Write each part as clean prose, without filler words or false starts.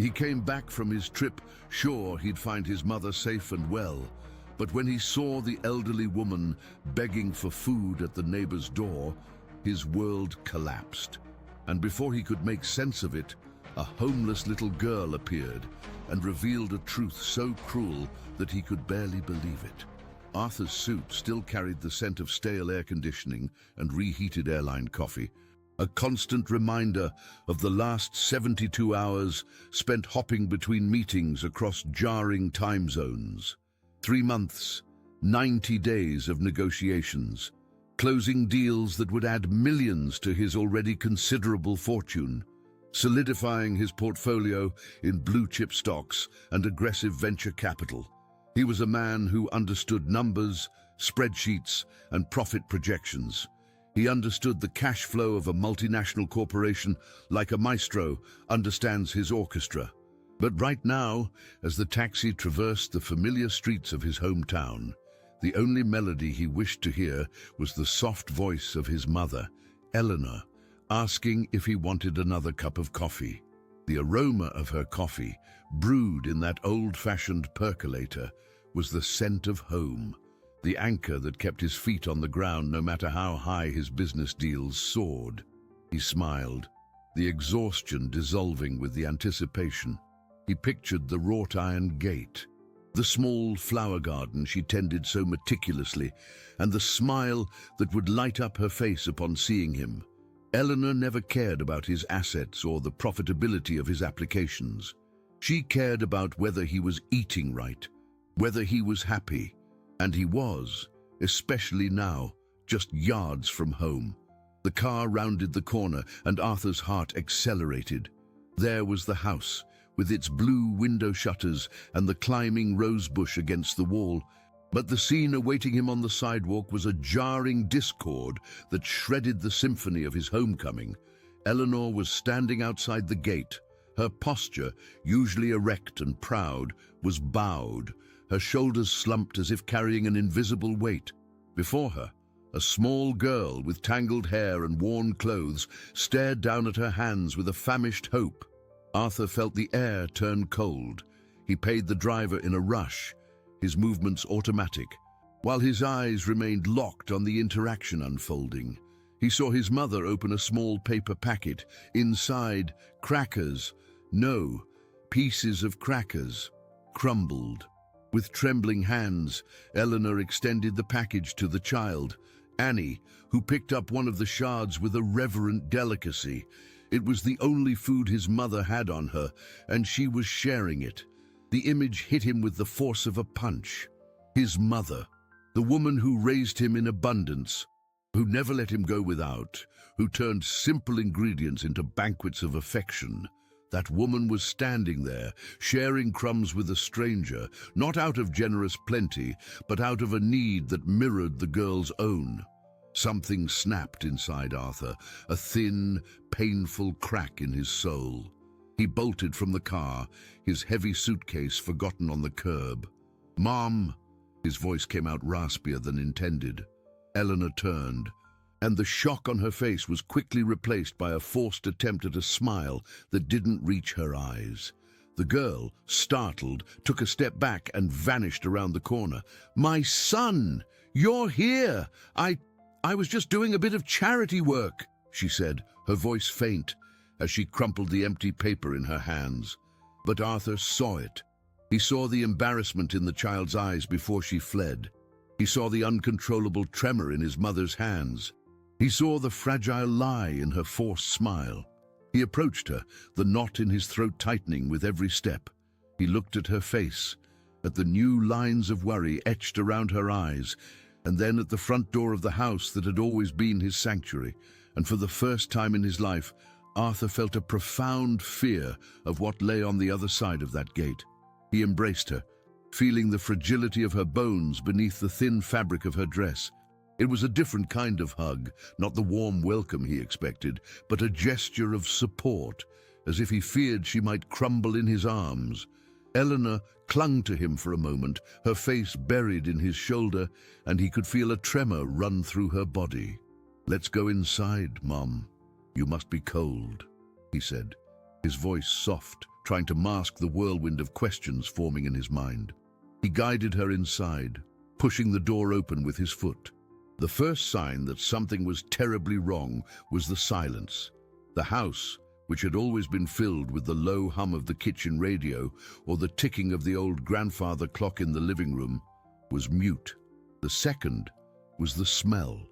He came back from his trip, sure he'd find his mother safe and well. But when he saw the elderly woman begging for food at the neighbor's door, his world collapsed. And before he could make sense of it, a homeless little girl appeared and revealed a truth so cruel that he could barely believe it. Arthur's suit still carried the scent of stale air conditioning and reheated airline coffee, a constant reminder of the last 72 hours spent hopping between meetings across jarring time zones. 3 months, 90 days of negotiations, closing deals that would add millions to his already considerable fortune, solidifying his portfolio in blue-chip stocks and aggressive venture capital. He was a man who understood numbers, spreadsheets, and profit projections. He understood the cash flow of a multinational corporation like a maestro understands his orchestra. But right now, as the taxi traversed the familiar streets of his hometown, the only melody he wished to hear was the soft voice of his mother, Eleanor, asking if he wanted another cup of coffee. The aroma of her coffee, brewed in that old-fashioned percolator, was the scent of home, the anchor that kept his feet on the ground no matter how high his business deals soared. He smiled, the exhaustion dissolving with the anticipation. He pictured the wrought-iron gate, the small flower garden she tended so meticulously, and the smile that would light up her face upon seeing him. Eleanor never cared about his assets or the profitability of his applications. She cared about whether he was eating right, whether he was happy, and he was, especially now, just yards from home. The car rounded the corner and Arthur's heart accelerated. There was the house, with its blue window shutters and the climbing rose bush against the wall. But the scene awaiting him on the sidewalk was a jarring discord that shredded the symphony of his homecoming. Eleanor was standing outside the gate. Her posture, usually erect and proud, was bowed, her shoulders slumped as if carrying an invisible weight. Before her, a small girl with tangled hair and worn clothes stared down at her hands with a famished hope. Arthur felt the air turn cold. He paid the driver in a rush, his movements automatic. While his eyes remained locked on the interaction unfolding, he saw his mother open a small paper packet. Inside, crackers. No, pieces of crackers, crumbled. With trembling hands, Eleanor extended the package to the child, Annie, who picked up one of the shards with a reverent delicacy. It was the only food his mother had on her, and she was sharing it. The image hit him with the force of a punch. His mother, the woman who raised him in abundance, who never let him go without, who turned simple ingredients into banquets of affection. That woman was standing there, sharing crumbs with a stranger, not out of generous plenty, but out of a need that mirrored the girl's own. Something snapped inside Arthur, a thin, painful crack in his soul. He bolted from the car, his heavy suitcase forgotten on the curb. "Mom!" His voice came out raspier than intended. Eleanor turned, and the shock on her face was quickly replaced by a forced attempt at a smile that didn't reach her eyes. The girl, startled, took a step back and vanished around the corner. "My son! You're here! I was just doing a bit of charity work," she said, her voice faint, as she crumpled the empty paper in her hands. But Arthur saw it. He saw the embarrassment in the child's eyes before she fled. He saw the uncontrollable tremor in his mother's hands. He saw the fragile lie in her forced smile. He approached her, the knot in his throat tightening with every step. He looked at her face, at the new lines of worry etched around her eyes, and then at the front door of the house that had always been his sanctuary. And for the first time in his life, Arthur felt a profound fear of what lay on the other side of that gate. He embraced her, feeling the fragility of her bones beneath the thin fabric of her dress. It was a different kind of hug, not the warm welcome he expected, but a gesture of support, as if he feared she might crumble in his arms. Eleanor clung to him for a moment, her face buried in his shoulder, and he could feel a tremor run through her body. "Let's go inside, Mom. You must be cold," he said, his voice soft, trying to mask the whirlwind of questions forming in his mind. He guided her inside, pushing the door open with his foot. The first sign that something was terribly wrong was the silence. The house, which had always been filled with the low hum of the kitchen radio or the ticking of the old grandfather clock in the living room, was mute. The second was the smell.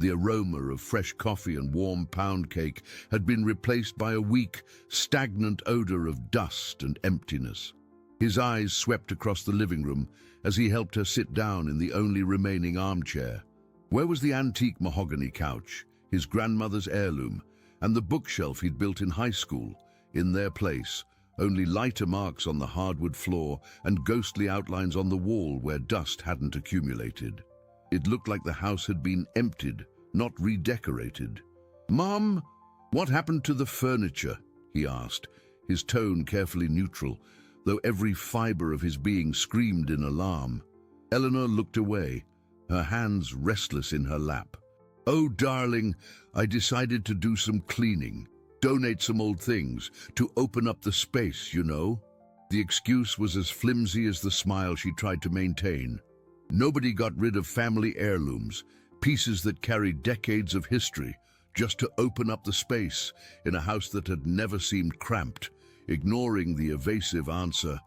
The aroma of fresh coffee and warm pound cake had been replaced by a weak, stagnant odor of dust and emptiness. His eyes swept across the living room as he helped her sit down in the only remaining armchair. Where was the antique mahogany couch, his grandmother's heirloom, and the bookshelf he'd built in high school? In their place, only lighter marks on the hardwood floor and ghostly outlines on the wall where dust hadn't accumulated. It looked like the house had been emptied, not redecorated. "Mom, what happened to the furniture?" he asked, his tone carefully neutral, though every fiber of his being screamed in alarm. Eleanor looked away, her hands restless in her lap. "Oh, darling, I decided to do some cleaning, donate some old things, to open up the space, you know." The excuse was as flimsy as the smile she tried to maintain. Nobody got rid of family heirlooms, pieces that carried decades of history, just to open up the space in a house that had never seemed cramped. Ignoring the evasive answer,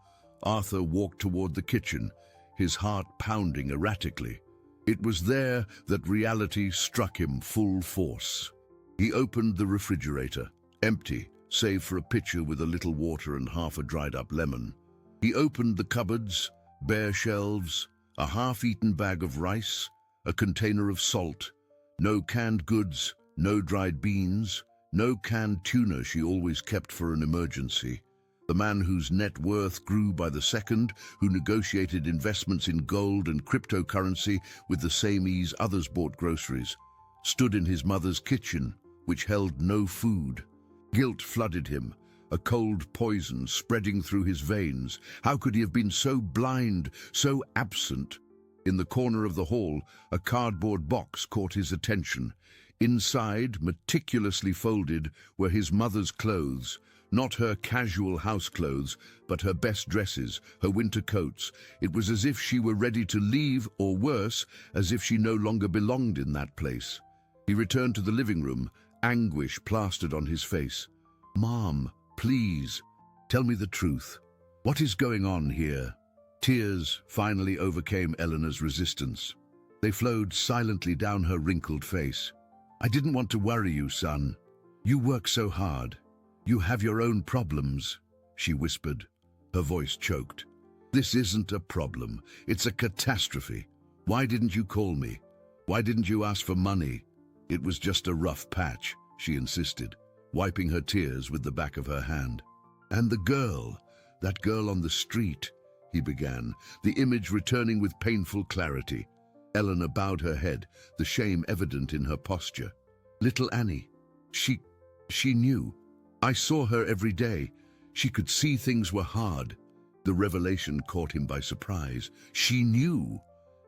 Arthur walked toward the kitchen, his heart pounding erratically. It was there that reality struck him full force. He opened the refrigerator, empty, save for a pitcher with a little water and half a dried-up lemon. He opened the cupboards, bare shelves, a half-eaten bag of rice, a container of salt, no canned goods, no dried beans, no canned tuna she always kept for an emergency. The man whose net worth grew by the second, who negotiated investments in gold and cryptocurrency with the same ease others bought groceries, stood in his mother's kitchen, which held no food. Guilt flooded him, a cold poison spreading through his veins. How could he have been so blind, so absent? In the corner of the hall, a cardboard box caught his attention. Inside, meticulously folded, were his mother's clothes, not her casual house clothes, but her best dresses, her winter coats. It was as if she were ready to leave, or worse, as if she no longer belonged in that place. He returned to the living room, anguish plastered on his face. "Mom, please, tell me the truth. What is going on here?" Tears finally overcame Eleanor's resistance. They flowed silently down her wrinkled face. "I didn't want to worry you, son. You work so hard. You have your own problems," she whispered, her voice choked. "This isn't a problem. It's a catastrophe. Why didn't you call me? Why didn't you ask for money?" "It was just a rough patch," she insisted, wiping her tears with the back of her hand. "And the girl, that girl on the street," he began, the image returning with painful clarity. Eleanor bowed her head, the shame evident in her posture. "Little Annie. She knew. I saw her every day. She could see things were hard." The revelation caught him by surprise. She knew.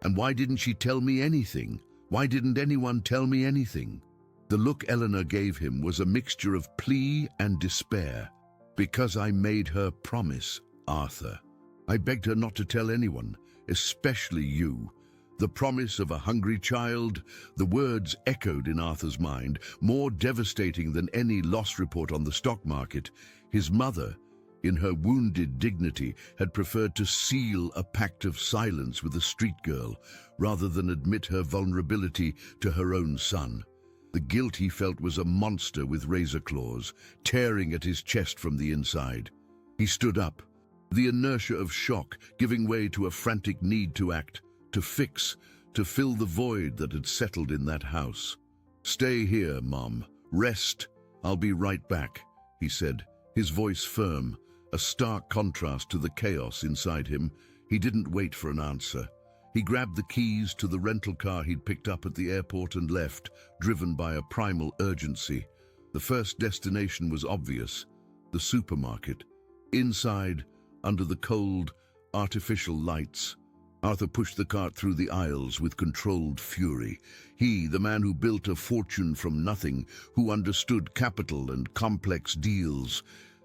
And why didn't she tell me anything? Why didn't anyone tell me anything? The look Eleanor gave him was a mixture of plea and despair. "Because I made her promise, Arthur. I begged her not to tell anyone, especially you. The promise of a hungry child." The words echoed in Arthur's mind, more devastating than any loss report on the stock market. His mother, in her wounded dignity, had preferred to seal a pact of silence with a street girl, rather than admit her vulnerability to her own son. The guilt he felt was a monster with razor claws, tearing at his chest from the inside. He stood up, the inertia of shock giving way to a frantic need to act, to fix, to fill the void that had settled in that house. "Stay here, Mom. Rest. I'll be right back," he said, his voice firm, a stark contrast to the chaos inside him. He didn't wait for an answer. He grabbed the keys to the rental car he'd picked up at the airport and left, driven by a primal urgency. The first destination was obvious: the supermarket. Inside, under the cold, artificial lights, Arthur pushed the cart through the aisles with controlled fury. He, the man who built a fortune from nothing, who understood capital and complex deals,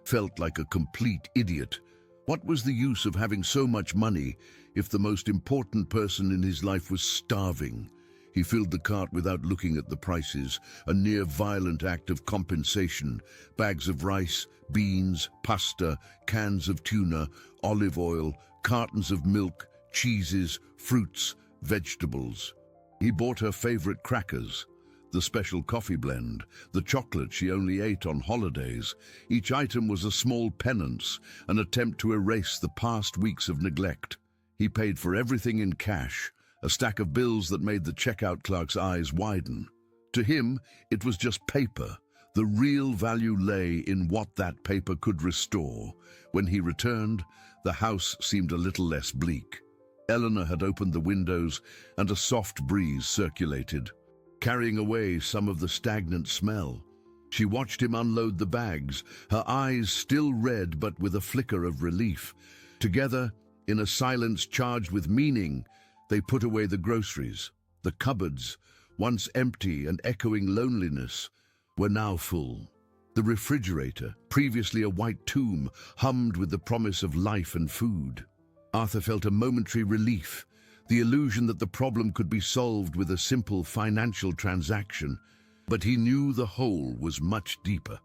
felt like a complete idiot. What was the use of having so much money if the most important person in his life was starving? He filled the cart without looking at the prices, a near-violent act of compensation. Bags of rice, beans, pasta, cans of tuna, olive oil, cartons of milk, cheeses, fruits, vegetables. He bought her favorite crackers, the special coffee blend, the chocolate she only ate on holidays. Each item was a small penance, an attempt to erase the past weeks of neglect. He paid for everything in cash, a stack of bills that made the checkout clerk's eyes widen. To him, it was just paper. The real value lay in what that paper could restore. When he returned, the house seemed a little less bleak. Eleanor had opened the windows, and a soft breeze circulated, carrying away some of the stagnant smell. She watched him unload the bags, her eyes still red but with a flicker of relief. Together, in a silence charged with meaning, they put away the groceries. The cupboards, once empty and echoing loneliness, were now full. The refrigerator, previously a white tomb, hummed with the promise of life and food. Arthur felt a momentary relief, the illusion that the problem could be solved with a simple financial transaction. But he knew the hole was much deeper.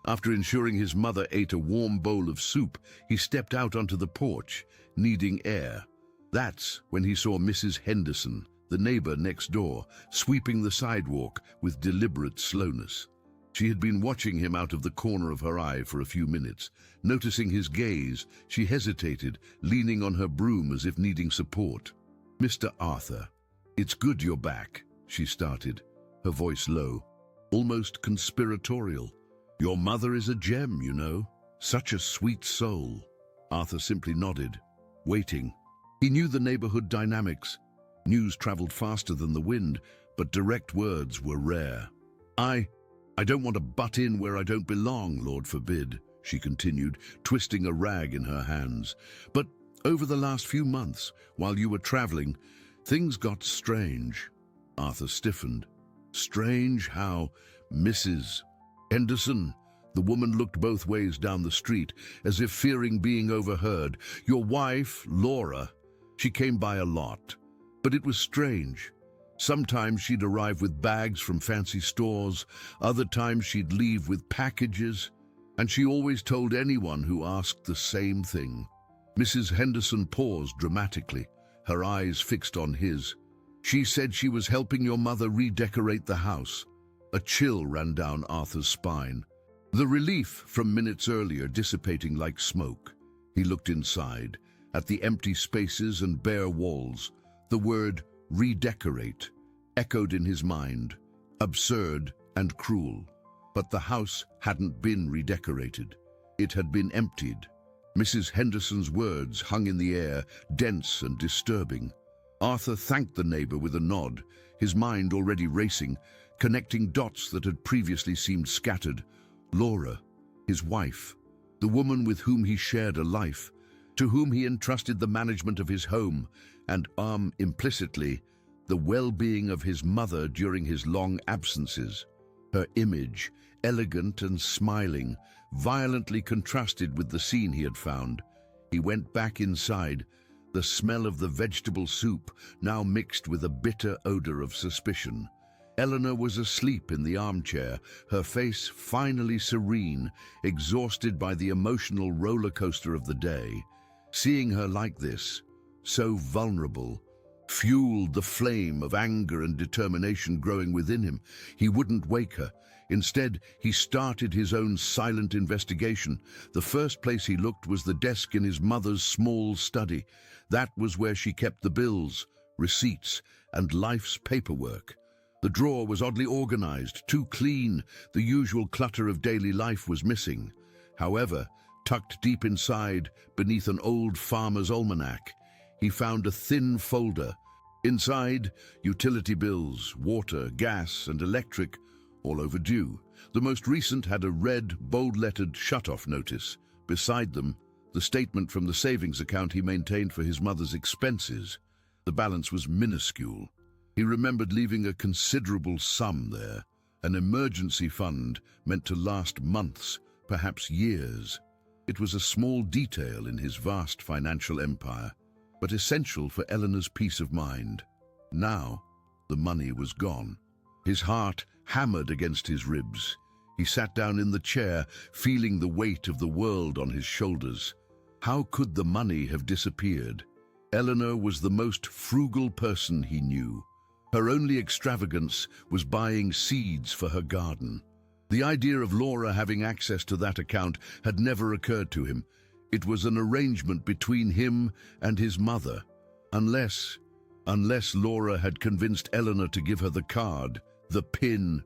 After ensuring his mother ate a warm bowl of soup, he stepped out onto the porch, needing air. That's when he saw Mrs. Henderson, the neighbor next door, sweeping the sidewalk with deliberate slowness. She had been watching him out of the corner of her eye for a few minutes. Noticing his gaze, she hesitated, leaning on her broom as if needing support. "Mr. Arthur, it's good you're back," she started, her voice low, almost conspiratorial. "Your mother is a gem, you know. Such a sweet soul." Arthur simply nodded, waiting. He knew the neighborhood dynamics. News traveled faster than the wind, but direct words were rare. I don't want to butt in where I don't belong, Lord forbid," she continued, twisting a rag in her hands. "But over the last few months, while you were traveling, things got strange." Arthur stiffened. "Strange how, Mrs. Henderson?" The woman looked both ways down the street, as if fearing being overheard. "Your wife, Laura, she came by a lot. But it was strange. Sometimes she'd arrive with bags from fancy stores, other times she'd leave with packages, and she always told anyone who asked the same thing." Mrs. Henderson paused dramatically, her eyes fixed on his. "She said she was helping your mother redecorate the house." A chill ran down Arthur's spine, the relief from minutes earlier dissipating like smoke. He looked inside, at the empty spaces and bare walls. The word redecorate echoed in his mind, absurd and cruel. But the house hadn't been redecorated. It had been emptied. Mrs. Henderson's words hung in the air, dense and disturbing. Arthur thanked the neighbor with a nod, his mind already racing, connecting dots that had previously seemed scattered. Laura, his wife, the woman with whom he shared a life, to whom he entrusted the management of his home, and, implicitly, the well-being of his mother during his long absences. Her image, elegant and smiling, violently contrasted with the scene he had found. He went back inside, the smell of the vegetable soup now mixed with a bitter odor of suspicion. Eleanor was asleep in the armchair, her face finally serene, exhausted by the emotional roller coaster of the day. Seeing her like this, so vulnerable, fueled the flame of anger and determination growing within him. He wouldn't wake her. Instead, he started his own silent investigation. The first place he looked was the desk in his mother's small study. That was where she kept the bills, receipts, and life's paperwork. The drawer was oddly organized, too clean. The usual clutter of daily life was missing. However, tucked deep inside, beneath an old farmer's almanac, he found a thin folder. Inside, utility bills, water, gas, and electric, all overdue. The most recent had a red, bold-lettered shut-off notice. Beside them, the statement from the savings account he maintained for his mother's expenses. The balance was minuscule. He remembered leaving a considerable sum there, an emergency fund meant to last months, perhaps years. It was a small detail in his vast financial empire, but essential for Eleanor's peace of mind. Now, the money was gone. His heart hammered against his ribs. He sat down in the chair, feeling the weight of the world on his shoulders. How could the money have disappeared? Eleanor was the most frugal person he knew. Her only extravagance was buying seeds for her garden. The idea of Laura having access to that account had never occurred to him. It was an arrangement between him and his mother. Unless Laura had convinced Eleanor to give her the card, the PIN.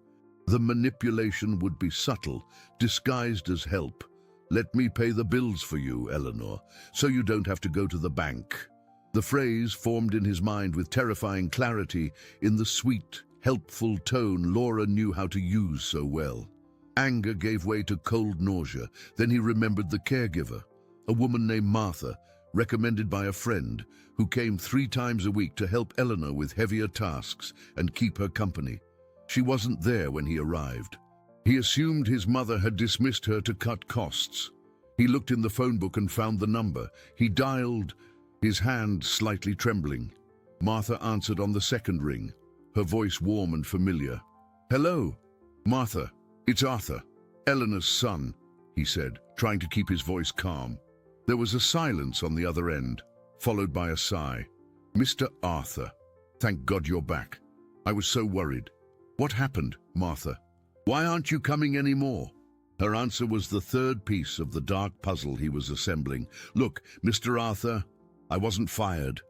The manipulation would be subtle, disguised as help. "Let me pay the bills for you, Eleanor, so you don't have to go to the bank." The phrase formed in his mind with terrifying clarity in the sweet, helpful tone Laura knew how to use so well. Anger gave way to cold nausea. Then he remembered the caregiver, a woman named Martha, recommended by a friend, who came 3 times a week to help Eleanor with heavier tasks and keep her company. She wasn't there when he arrived. He assumed his mother had dismissed her to cut costs. He looked in the phone book and found the number. He dialed, his hand slightly trembling. Martha answered on the second ring, her voice warm and familiar. "Hello, Martha, it's Arthur, Eleanor's son," he said, trying to keep his voice calm. There was a silence on the other end, followed by a sigh. "Mr. Arthur, thank God you're back. I was so worried." "What happened, Martha? Why aren't you coming anymore?" Her answer was the third piece of the dark puzzle he was assembling. "Look, Mr. Arthur, I wasn't fired.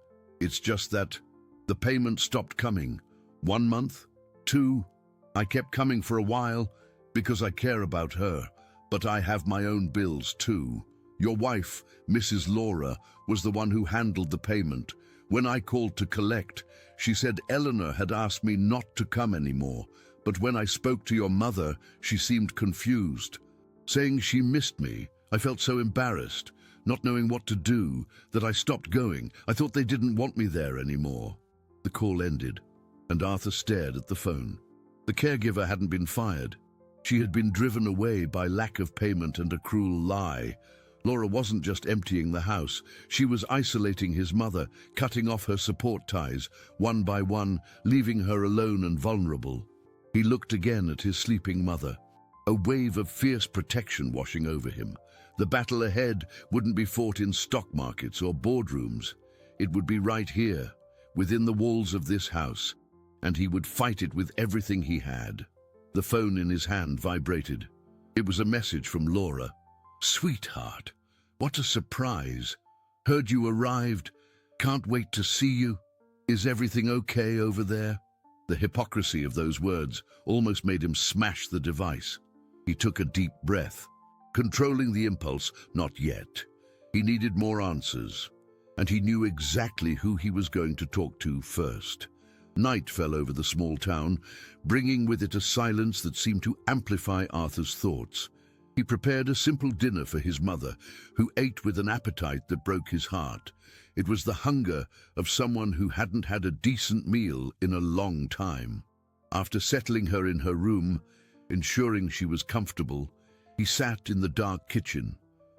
It's just that the payment stopped coming. 1 month, 2. I kept coming for a while because I care about her, but I have my own bills too. Your wife, Mrs. Laura, was the one who handled the payment. When I called to collect, she said Eleanor had asked me not to come anymore, but when I spoke to your mother, she seemed confused, saying she missed me. I felt so embarrassed, not knowing what to do, that I stopped going. I thought they didn't want me there anymore." The call ended, and Arthur stared at the phone. The caregiver hadn't been fired. She had been driven away by lack of payment and a cruel lie. Laura wasn't just emptying the house. She was isolating his mother, cutting off her support ties, one by one, leaving her alone and vulnerable. He looked again at his sleeping mother, a wave of fierce protection washing over him. The battle ahead wouldn't be fought in stock markets or boardrooms. It would be right here, within the walls of this house, and he would fight it with everything he had. The phone in his hand vibrated. It was a message from Laura. "Sweetheart, what a surprise. Heard you arrived. Can't wait to see you. Is everything okay over there?" The hypocrisy of those words almost made him smash the device. He took a deep breath, controlling the impulse. Not yet. He needed more answers, and he knew exactly who he was going to talk to first. Night fell over the small town, bringing with it a silence that seemed to amplify Arthur's thoughts. He prepared a simple dinner for his mother, who ate with an appetite that broke his heart. It was the hunger of someone who hadn't had a decent meal in a long time. After settling her in her room, ensuring she was comfortable, he sat in the dark kitchen,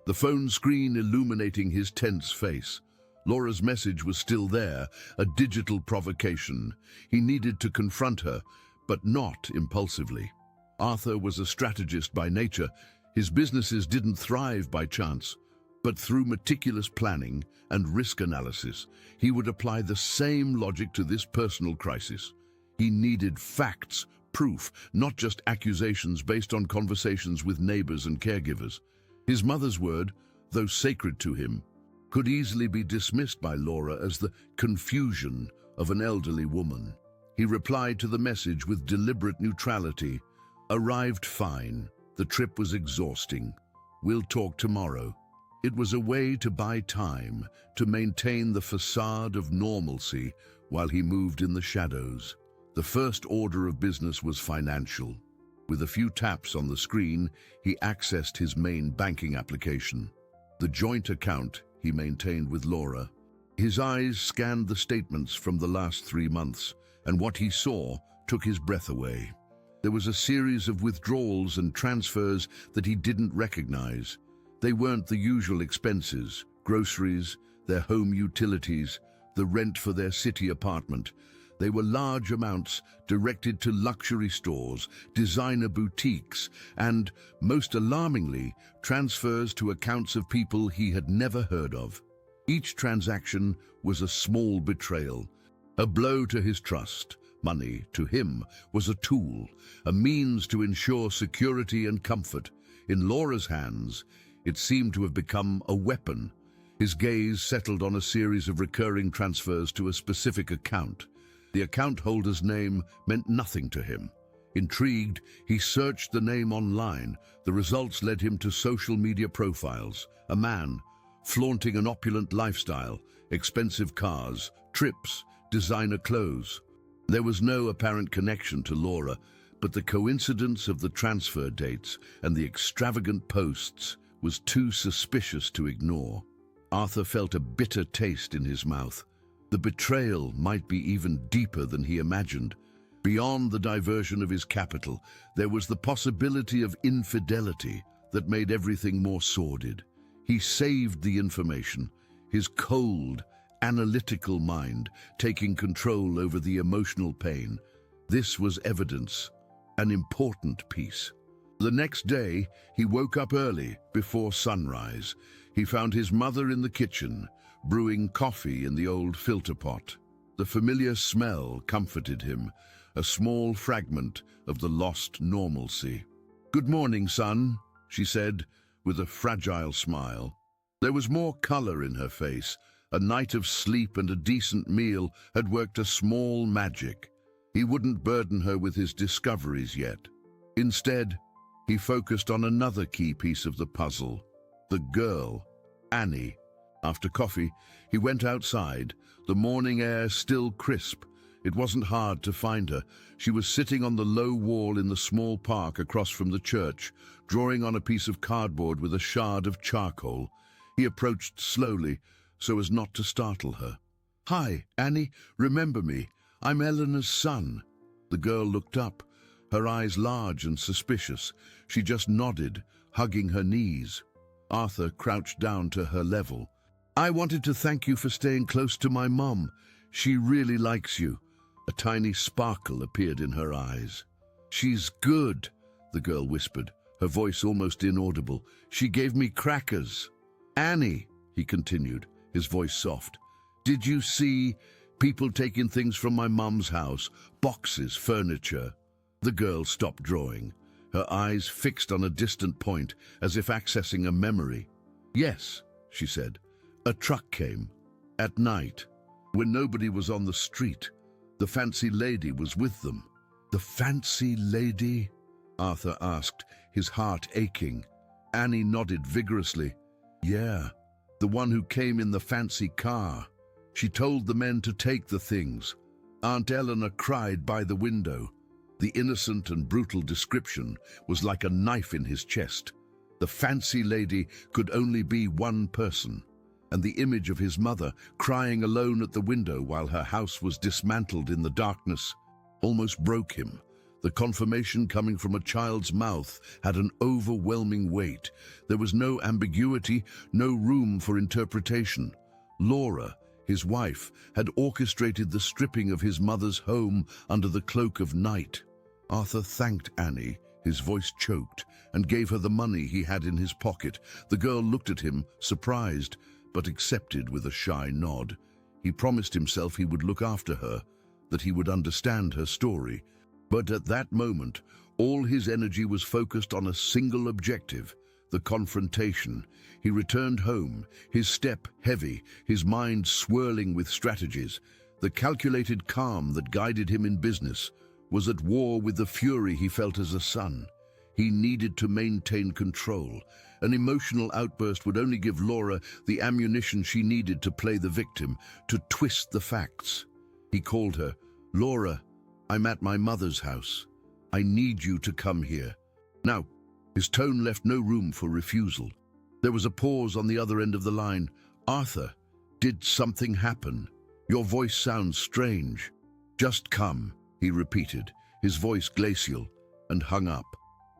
the phone screen illuminating his tense face. Laura's message was still there, a digital provocation. He needed to confront her, but not impulsively. Arthur was a strategist by nature. His businesses didn't thrive by chance, but through meticulous planning and risk analysis, he would apply the same logic to this personal crisis. He needed facts, proof, not just accusations based on conversations with neighbors and caregivers. His mother's word, though sacred to him, could easily be dismissed by Laura as the confusion of an elderly woman. He replied to the message with deliberate neutrality. "Arrived fine. The trip was exhausting. We'll talk tomorrow." It was a way to buy time, to maintain the facade of normalcy while he moved in the shadows. The first order of business was financial. With a few taps on the screen, he accessed his main banking application, the joint account he maintained with Laura. His eyes scanned the statements from the last 3 months, and what he saw took his breath away. There was a series of withdrawals and transfers that he didn't recognize. They weren't the usual expenses: groceries, their home utilities, the rent for their city apartment. They were large amounts directed to luxury stores, designer boutiques, and, most alarmingly, transfers to accounts of people he had never heard of. Each transaction was a small betrayal, a blow to his trust. Money, to him, was a tool, a means to ensure security and comfort. In Laura's hands, it seemed to have become a weapon. His gaze settled on a series of recurring transfers to a specific account. The account holder's name meant nothing to him. Intrigued, he searched the name online. The results led him to social media profiles. A man, flaunting an opulent lifestyle, expensive cars, trips, designer clothes. There was no apparent connection to Laura, but the coincidence of the transfer dates and the extravagant posts was too suspicious to ignore. Arthur felt a bitter taste in his mouth. The betrayal might be even deeper than he imagined. Beyond the diversion of his capital, there was the possibility of infidelity that made everything more sordid. He saved the information, his cold, analytical mind taking control over the emotional pain. This was evidence, an important piece. The next day, he woke up early, before sunrise. He found his mother in the kitchen, brewing coffee in the old filter pot. The familiar smell comforted him, a small fragment of the lost normalcy. "Good morning, son," she said, with a fragile smile. There was more color in her face. A night of sleep and a decent meal had worked a small magic. He wouldn't burden her with his discoveries yet. Instead, he focused on another key piece of the puzzle: the girl, Annie. After coffee, he went outside, the morning air still crisp. It wasn't hard to find her. She was sitting on the low wall in the small park across from the church, drawing on a piece of cardboard with a shard of charcoal. He approached slowly, so as not to startle her. "Hi, Annie, remember me? I'm Eleanor's son." The girl looked up, her eyes large and suspicious. She just nodded, hugging her knees. Arthur crouched down to her level. "I wanted to thank you for staying close to my mom. She really likes you." A tiny sparkle appeared in her eyes. "She's good," the girl whispered, her voice almost inaudible. "She gave me crackers." "Annie," he continued, his voice soft, "did you see people taking things from my mum's house? Boxes, furniture?" The girl stopped drawing, her eyes fixed on a distant point, as if accessing a memory. "Yes," she said. "A truck came. At night, when nobody was on the street. The fancy lady was with them." "The fancy lady?" Arthur asked, his heart aching. Annie nodded vigorously. "Yeah, the one who came in the fancy car. She told the men to take the things. Aunt Eleanor cried by the window." The innocent and brutal description was like a knife in his chest. The fancy lady could only be one person, and the image of his mother crying alone at the window while her house was dismantled in the darkness almost broke him. The confirmation coming from a child's mouth had an overwhelming weight. There was no ambiguity, no room for interpretation. Laura, his wife, had orchestrated the stripping of his mother's home under the cloak of night. Arthur thanked Annie, his voice choked, and gave her the money he had in his pocket. The girl looked at him, surprised, but accepted with a shy nod. He promised himself he would look after her, that he would understand her story. But at that moment, all his energy was focused on a single objective: the confrontation. He returned home, his step heavy, his mind swirling with strategies. The calculated calm that guided him in business was at war with the fury he felt as a son. He needed to maintain control. An emotional outburst would only give Laura the ammunition she needed to play the victim, to twist the facts. He called her. "Laura, I'm at my mother's house. I need you to come here." Now, his tone left no room for refusal. There was a pause on the other end of the line. "Arthur, did something happen? Your voice sounds strange." "Just come," he repeated, his voice glacial, and hung up.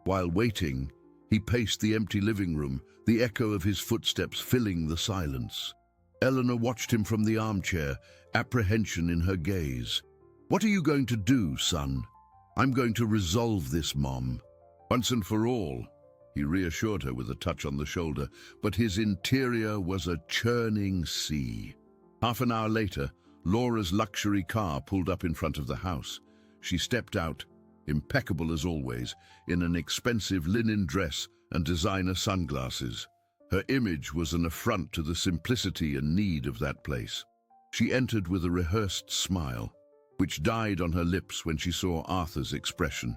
While waiting, He paced the empty living room, the echo of his footsteps filling the silence. Eleanor watched him from the armchair, apprehension in her gaze. "What are you going to do, son?" "I'm going to resolve this, Mom. Once and for all." He reassured her with a touch on the shoulder, but his interior was a churning sea. Half an hour later, Laura's luxury car pulled up in front of the house. She stepped out, impeccable as always, in an expensive linen dress and designer sunglasses. Her image was an affront to the simplicity and need of that place. She entered with a rehearsed smile, which died on her lips when she saw Arthur's expression.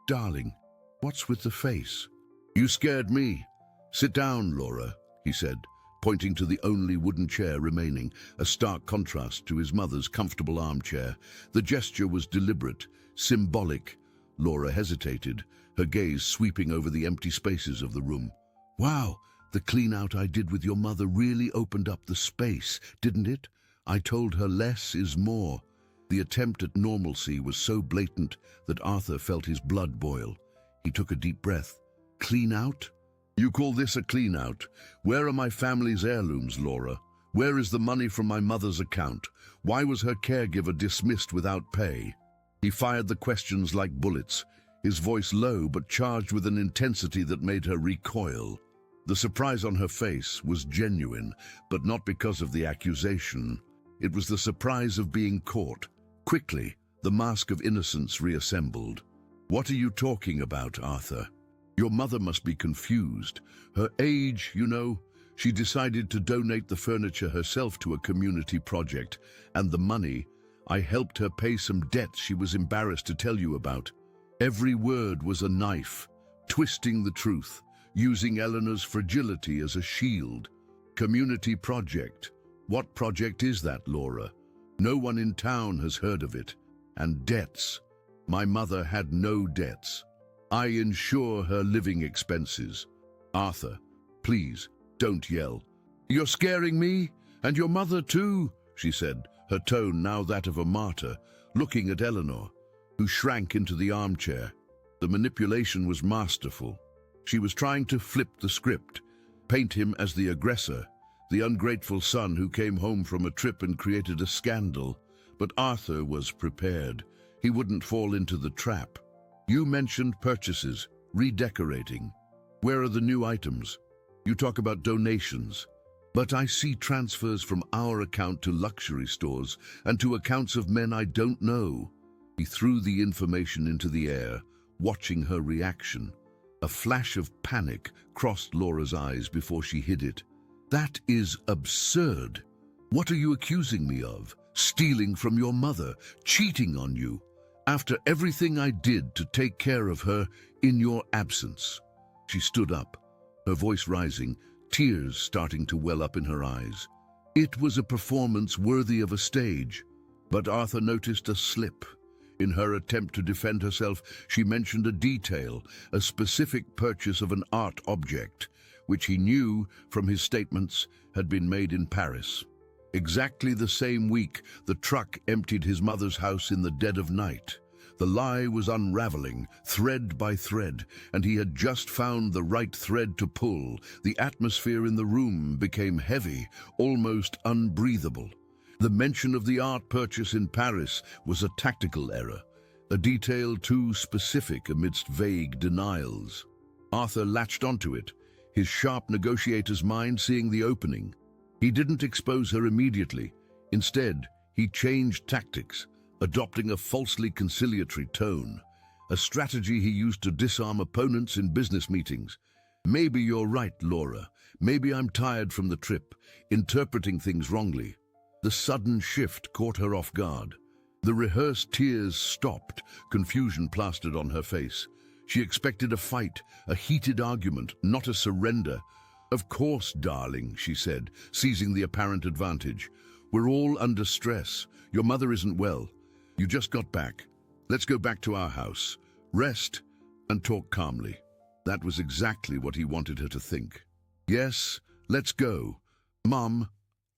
"Darling, what's with the face?" "You scared me. Sit down, Laura," he said, pointing to the only wooden chair remaining, a stark contrast to his mother's comfortable armchair. The gesture was deliberate, symbolic. Laura hesitated, her gaze sweeping over the empty spaces of the room. "Wow, the clean-out I did with your mother really opened up the space, didn't it? I told her less is more." The attempt at normalcy was so blatant that Arthur felt his blood boil. He took a deep breath. "Clean out? You call this a clean out? Where are my family's heirlooms, Laura? Where is the money from my mother's account? Why was her caregiver dismissed without pay?" He fired the questions like bullets, his voice low but charged with an intensity that made her recoil. The surprise on her face was genuine, but not because of the accusation. It was the surprise of being caught. Quickly, the mask of innocence reassembled. "What are you talking about, Arthur? Your mother must be confused. Her age, you know. She decided to donate the furniture herself to a community project, and the money, I helped her pay some debts she was embarrassed to tell you about." Every word was a knife, twisting the truth, using Eleanor's fragility as a shield. Community project. What project is that, Laura? No one in town has heard of it. And debts. My mother had no debts. I insure her living expenses. Arthur, please, don't yell. "You're scaring me, and your mother too," she said, her tone now that of a martyr, looking at Eleanor, who shrank into the armchair. The manipulation was masterful. She was trying to flip the script, paint him as the aggressor, the ungrateful son who came home from a trip and created a scandal. But Arthur was prepared. He wouldn't fall into the trap. "You mentioned purchases, redecorating. Where are the new items? You talk about donations. But I see transfers from our account to luxury stores and to accounts of men I don't know." He threw the information into the air, watching her reaction. A flash of panic crossed Laura's eyes before she hid it. "That is absurd. What are you accusing me of? Stealing from your mother, cheating on you, after everything I did to take care of her in your absence." She stood up, her voice rising, tears starting to well up in her eyes. It was a performance worthy of a stage, but Arthur noticed a slip. In her attempt to defend herself, she mentioned a detail, a specific purchase of an art object, which he knew from his statements had been made in Paris. Exactly the same week, the truck emptied his mother's house in the dead of night. The lie was unraveling, thread by thread, and he had just found the right thread to pull. The atmosphere in the room became heavy, almost unbreathable. The mention of the art purchase in Paris was a tactical error, a detail too specific amidst vague denials. Arthur latched onto it, his sharp negotiator's mind seeing the opening. He didn't expose her immediately. Instead, he changed tactics, adopting a falsely conciliatory tone, a strategy he used to disarm opponents in business meetings. "Maybe you're right, Laura. Maybe I'm tired from the trip, interpreting things wrongly." The sudden shift caught her off guard. The rehearsed tears stopped, confusion plastered on her face. She expected a fight, a heated argument, not a surrender. "Of course, darling," she said, seizing the apparent advantage. "We're all under stress. Your mother isn't well. You just got back. Let's go back to our house, rest, and talk calmly." That was exactly what he wanted her to think. "Yes, let's go. Mom,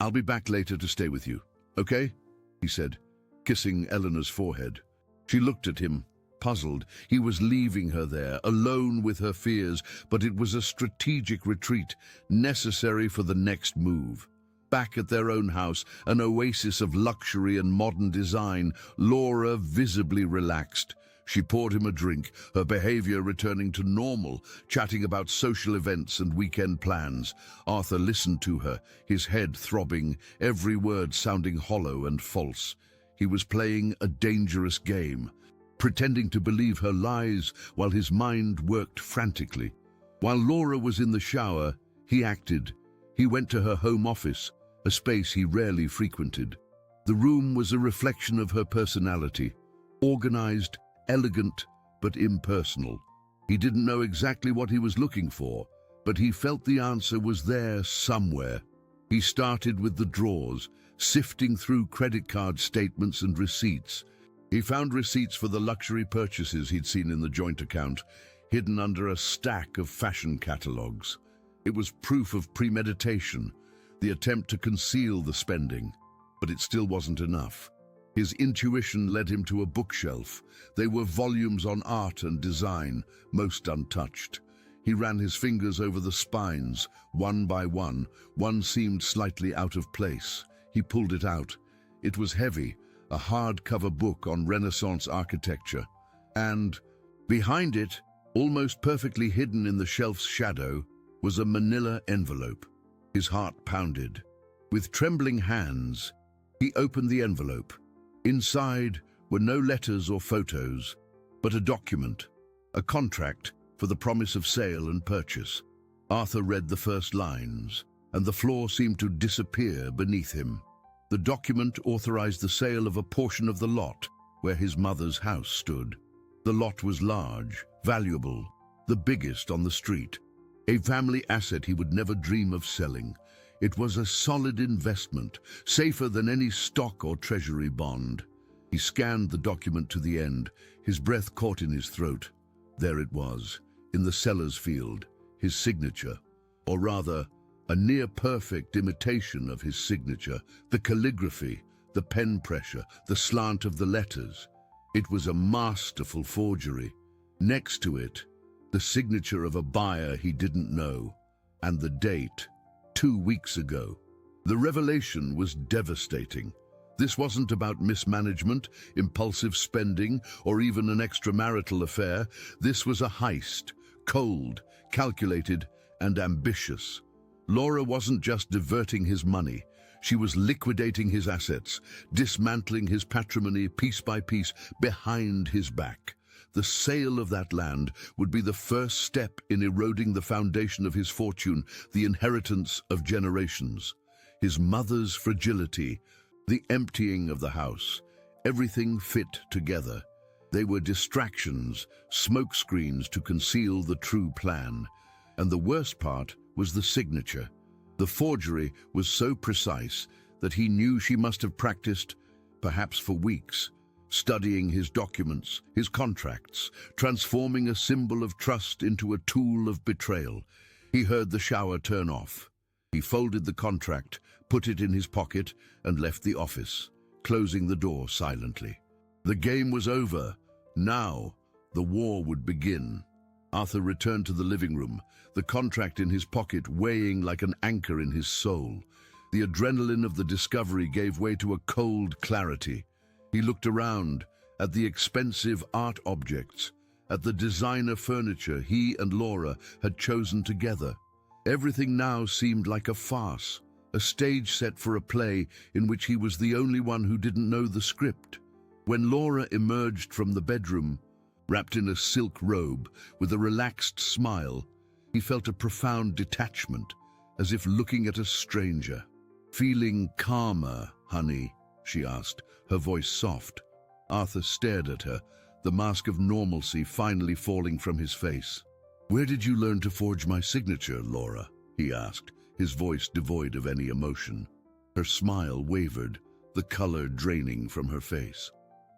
I'll be back later to stay with you, okay?" he said, kissing Eleanor's forehead. She looked at him, puzzled. He was leaving her there, alone with her fears, but it was a strategic retreat, necessary for the next move. Back at their own house, an oasis of luxury and modern design, Laura visibly relaxed. She poured him a drink, her behavior returning to normal, chatting about social events and weekend plans. Arthur listened to her, his head throbbing, every word sounding hollow and false. He was playing a dangerous game, pretending to believe her lies while his mind worked frantically. While Laura was in the shower, he acted. He went to her home office, a space he rarely frequented. The room was a reflection of her personality, organized, elegant, but impersonal. He didn't know exactly what he was looking for, but he felt the answer was there somewhere. He started with the drawers, sifting through credit card statements and receipts. He found receipts for the luxury purchases he'd seen in the joint account, hidden under a stack of fashion catalogs. It was proof of premeditation, the attempt to conceal the spending, but it still wasn't enough. His intuition led him to a bookshelf. They were volumes on art and design, most untouched. He ran his fingers over the spines, one by one. One seemed slightly out of place. He pulled it out. It was heavy, a hardcover book on Renaissance architecture. And behind it, almost perfectly hidden in the shelf's shadow, was a manila envelope. His heart pounded. With trembling hands, he opened the envelope. Inside were no letters or photos, but a document, a contract for the promise of sale and purchase. Arthur read the first lines, and the floor seemed to disappear beneath him. The document authorized the sale of a portion of the lot where his mother's house stood. The lot was large, valuable, the biggest on the street. A family asset he would never dream of selling. It was a solid investment, safer than any stock or treasury bond. He scanned the document to the end, his breath caught in his throat. There it was, in the seller's field, his signature, or rather, a near-perfect imitation of his signature, the calligraphy, the pen pressure, the slant of the letters. It was a masterful forgery. Next to it, the signature of a buyer he didn't know, and the date, 2 weeks ago. The revelation was devastating. This wasn't about mismanagement, impulsive spending, or even an extramarital affair. This was a heist, cold, calculated, and ambitious. Laura wasn't just diverting his money. She was liquidating his assets, dismantling his patrimony piece by piece behind his back. The sale of that land would be the first step in eroding the foundation of his fortune, the inheritance of generations. His mother's fragility, the emptying of the house, everything fit together. They were distractions, smokescreens to conceal the true plan. And the worst part was the signature. The forgery was so precise that he knew she must have practiced, perhaps for weeks, studying his documents, his contracts, transforming a symbol of trust into a tool of betrayal. He heard the shower turn off. He folded the contract, put it in his pocket, and left the office, closing the door silently. The game was over. Now, the war would begin. Arthur returned to the living room, the contract in his pocket weighing like an anchor in his soul. The adrenaline of the discovery gave way to a cold clarity. He looked around, at the expensive art objects, at the designer furniture he and Laura had chosen together. Everything now seemed like a farce, a stage set for a play in which he was the only one who didn't know the script. When Laura emerged from the bedroom, wrapped in a silk robe, with a relaxed smile, he felt a profound detachment, as if looking at a stranger. "Feeling calmer, honey?" she asked, her voice soft. Arthur stared at her, the mask of normalcy finally falling from his face. "Where did you learn to forge my signature, Laura?" he asked, his voice devoid of any emotion. Her smile wavered, the color draining from her face.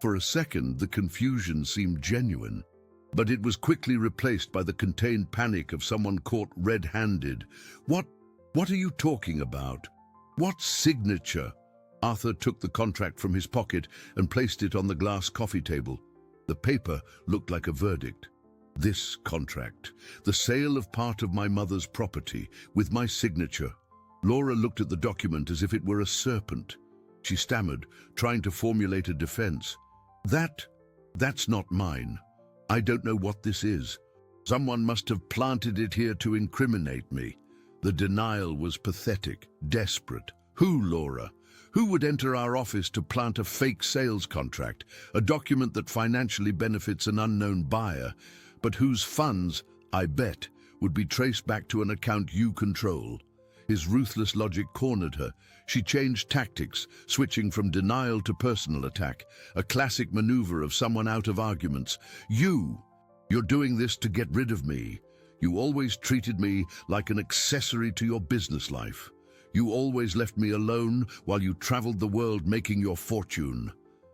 For a second, the confusion seemed genuine, but it was quickly replaced by the contained panic of someone caught red-handed. What are you talking about? What signature?" Arthur took the contract from his pocket and placed it on the glass coffee table. The paper looked like a verdict. This contract, the sale of part of my mother's property, with my signature. Laura looked at the document as if it were a serpent. She stammered, trying to formulate a defense. That's not mine. I don't know what this is. Someone must have planted it here to incriminate me. The denial was pathetic, desperate. Who, Laura? Who would enter our office to plant a fake sales contract, a document that financially benefits an unknown buyer, but whose funds, I bet, would be traced back to an account you control? His ruthless logic cornered her. She changed tactics, switching from denial to personal attack, a classic maneuver of someone out of arguments. You're doing this to get rid of me. You always treated me like an accessory to your business life. You always left me alone while you traveled the world making your fortune.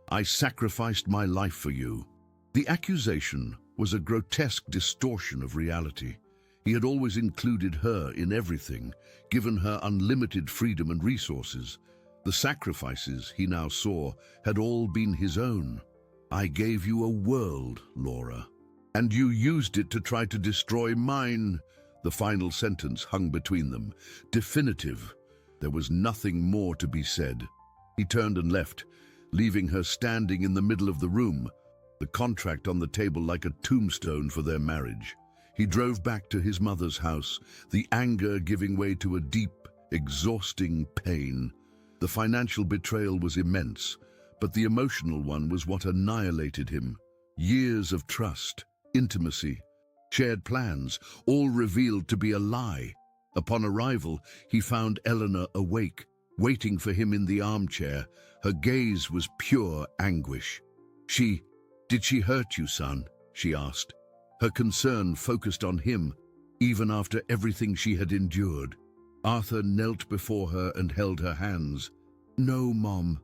I sacrificed my life for you. The accusation was a grotesque distortion of reality. He had always included her in everything, given her unlimited freedom and resources. The sacrifices he now saw had all been his own. I gave you a world, Laura, and you used it to try to destroy mine. The final sentence hung between them, definitive. There was nothing more to be said. He turned and left, leaving her standing in the middle of the room, the contract on the table like a tombstone for their marriage. He drove back to his mother's house, the anger giving way to a deep, exhausting pain. The financial betrayal was immense, but the emotional one was what annihilated him. Years of trust, intimacy, shared plans, all revealed to be a lie. Upon arrival, he found Eleanor awake, waiting for him in the armchair. Her gaze was pure anguish. Did she hurt you, son? She asked. Her concern focused on him, even after everything she had endured. Arthur knelt before her and held her hands. No, Mom.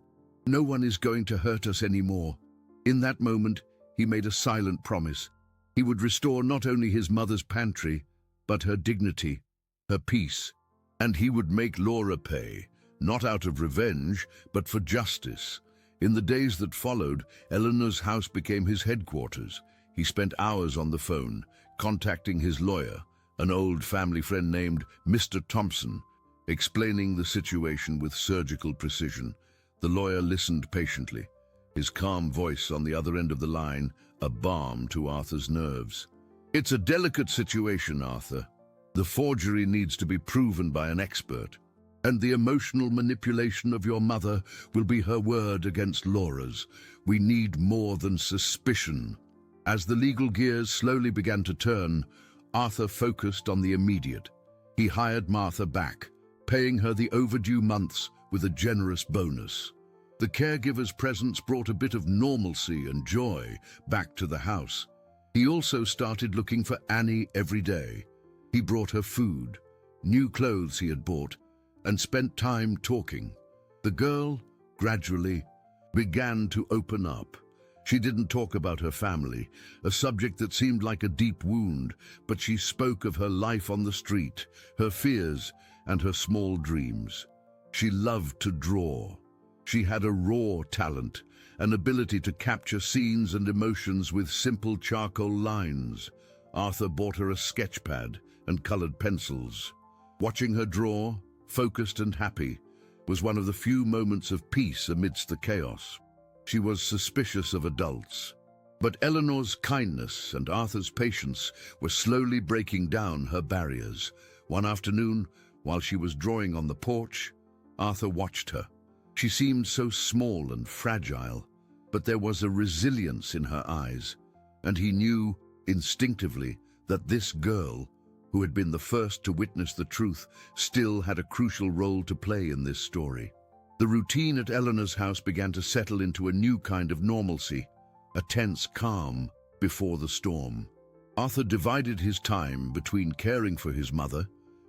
No one is going to hurt us anymore. In that moment, he made a silent promise. He would restore not only his mother's pantry, but her dignity, her peace. And he would make Laura pay, not out of revenge, but for justice. In the days that followed, Eleanor's house became his headquarters. He spent hours on the phone, contacting his lawyer, an old family friend named Mr. Thompson, explaining the situation with surgical precision. The lawyer listened patiently, his calm voice on the other end of the line, a balm to Arthur's nerves. It's a delicate situation, Arthur. The forgery needs to be proven by an expert, and the emotional manipulation of your mother will be her word against Laura's. We need more than suspicion. As the legal gears slowly began to turn, Arthur focused on the immediate. He hired Martha back, paying her the overdue months with a generous bonus. The caregiver's presence brought a bit of normalcy and joy back to the house. He also started looking for Annie every day. He brought her food, new clothes he had bought, and spent time talking. The girl, gradually, began to open up. She didn't talk about her family, a subject that seemed like a deep wound, but she spoke of her life on the street, her fears, and her small dreams. She loved to draw. She had a raw talent, an ability to capture scenes and emotions with simple charcoal lines. Arthur bought her a sketch pad and colored pencils. Watching her draw, focused and happy, was one of the few moments of peace amidst the chaos. She was suspicious of adults, but Eleanor's kindness and Arthur's patience were slowly breaking down her barriers. One afternoon, while she was drawing on the porch, Arthur watched her. She seemed so small and fragile, but there was a resilience in her eyes, and he knew instinctively that this girl, who had been the first to witness the truth, still had a crucial role to play in this story. The routine at Eleanor's house began to settle into a new kind of normalcy, a tense calm before the storm. Arthur divided his time between caring for his mother,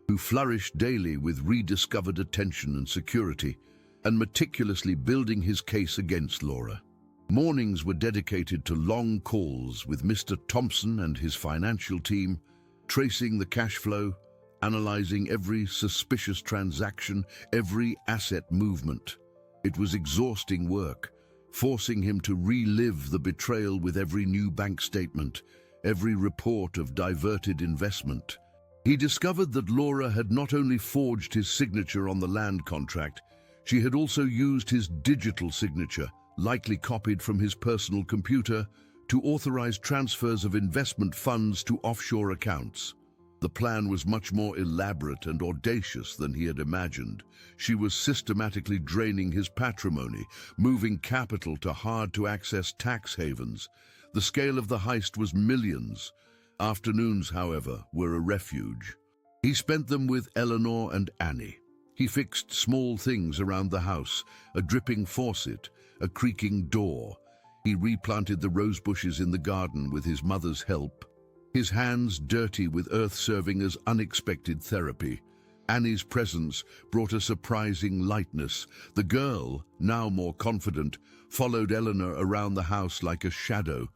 who flourished daily with rediscovered attention and security, and meticulously building his case against Laura. Mornings were dedicated to long calls with Mr. Thompson and his financial team, tracing the cash flow, analyzing every suspicious transaction, every asset movement. It was exhausting work, forcing him to relive the betrayal with every new bank statement, every report of diverted investment. He discovered that Laura had not only forged his signature on the land contract, she had also used his digital signature, likely copied from his personal computer, to authorize transfers of investment funds to offshore accounts. The plan was much more elaborate and audacious than he had imagined. She was systematically draining his patrimony, moving capital to hard-to-access tax havens. The scale of the heist was millions. Afternoons, however, were a refuge. He spent them with Eleanor and Annie. He fixed small things around the house, a dripping faucet, a creaking door. He replanted the rose bushes in the garden with his mother's help, his hands dirty with earth serving as unexpected therapy. Annie's presence brought a surprising lightness. The girl, now more confident, followed Eleanor around the house like a shadow,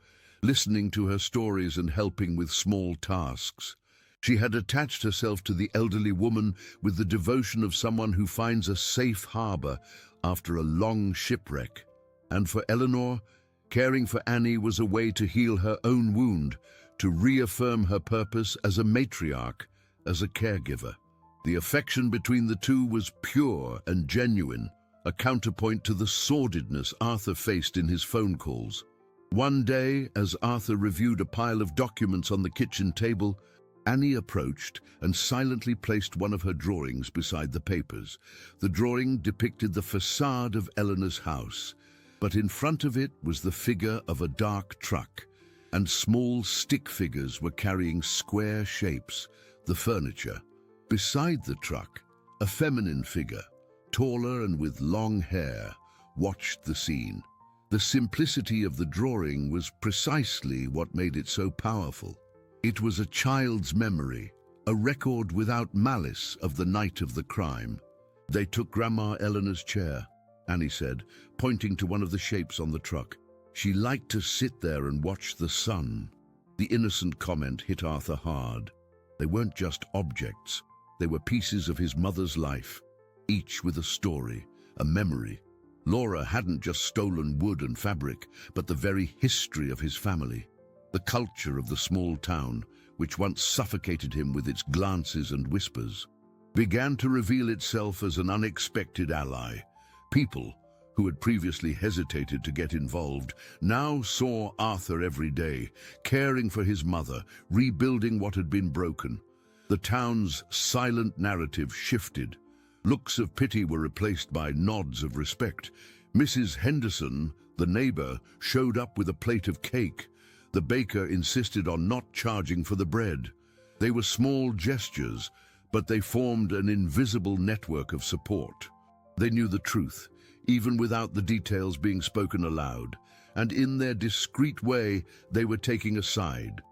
listening to her stories and helping with small tasks. She had attached herself to the elderly woman with the devotion of someone who finds a safe harbor after a long shipwreck. And for Eleanor, caring for Annie was a way to heal her own wound, to reaffirm her purpose as a matriarch, as a caregiver. The affection between the two was pure and genuine, a counterpoint to the sordidness Arthur faced in his phone calls. One day, as Arthur reviewed a pile of documents on the kitchen table, Annie approached and silently placed one of her drawings beside the papers. The drawing depicted the facade of Eleanor's house, but in front of it was the figure of a dark truck, and small stick figures were carrying square shapes, the furniture. Beside the truck, a feminine figure, taller and with long hair, watched the scene. The simplicity of the drawing was precisely what made it so powerful. It was a child's memory, a record without malice of the night of the crime. "They took Grandma Eleanor's chair," Annie said, pointing to one of the shapes on the truck. "She liked to sit there and watch the sun." The innocent comment hit Arthur hard. They weren't just objects. They were pieces of his mother's life, each with a story, a memory. Laura hadn't just stolen wood and fabric, but the very history of his family. The culture of the small town, which once suffocated him with its glances and whispers, began to reveal itself as an unexpected ally. People who had previously hesitated to get involved now saw Arthur every day, caring for his mother, rebuilding what had been broken. The town's silent narrative shifted. Looks of pity were replaced by nods of respect. Mrs. Henderson, the neighbor, showed up with a plate of cake. The baker insisted on not charging for the bread. They were small gestures, but they formed an invisible network of support. They knew the truth, even without the details being spoken aloud, and in their discreet way, they were taking a side.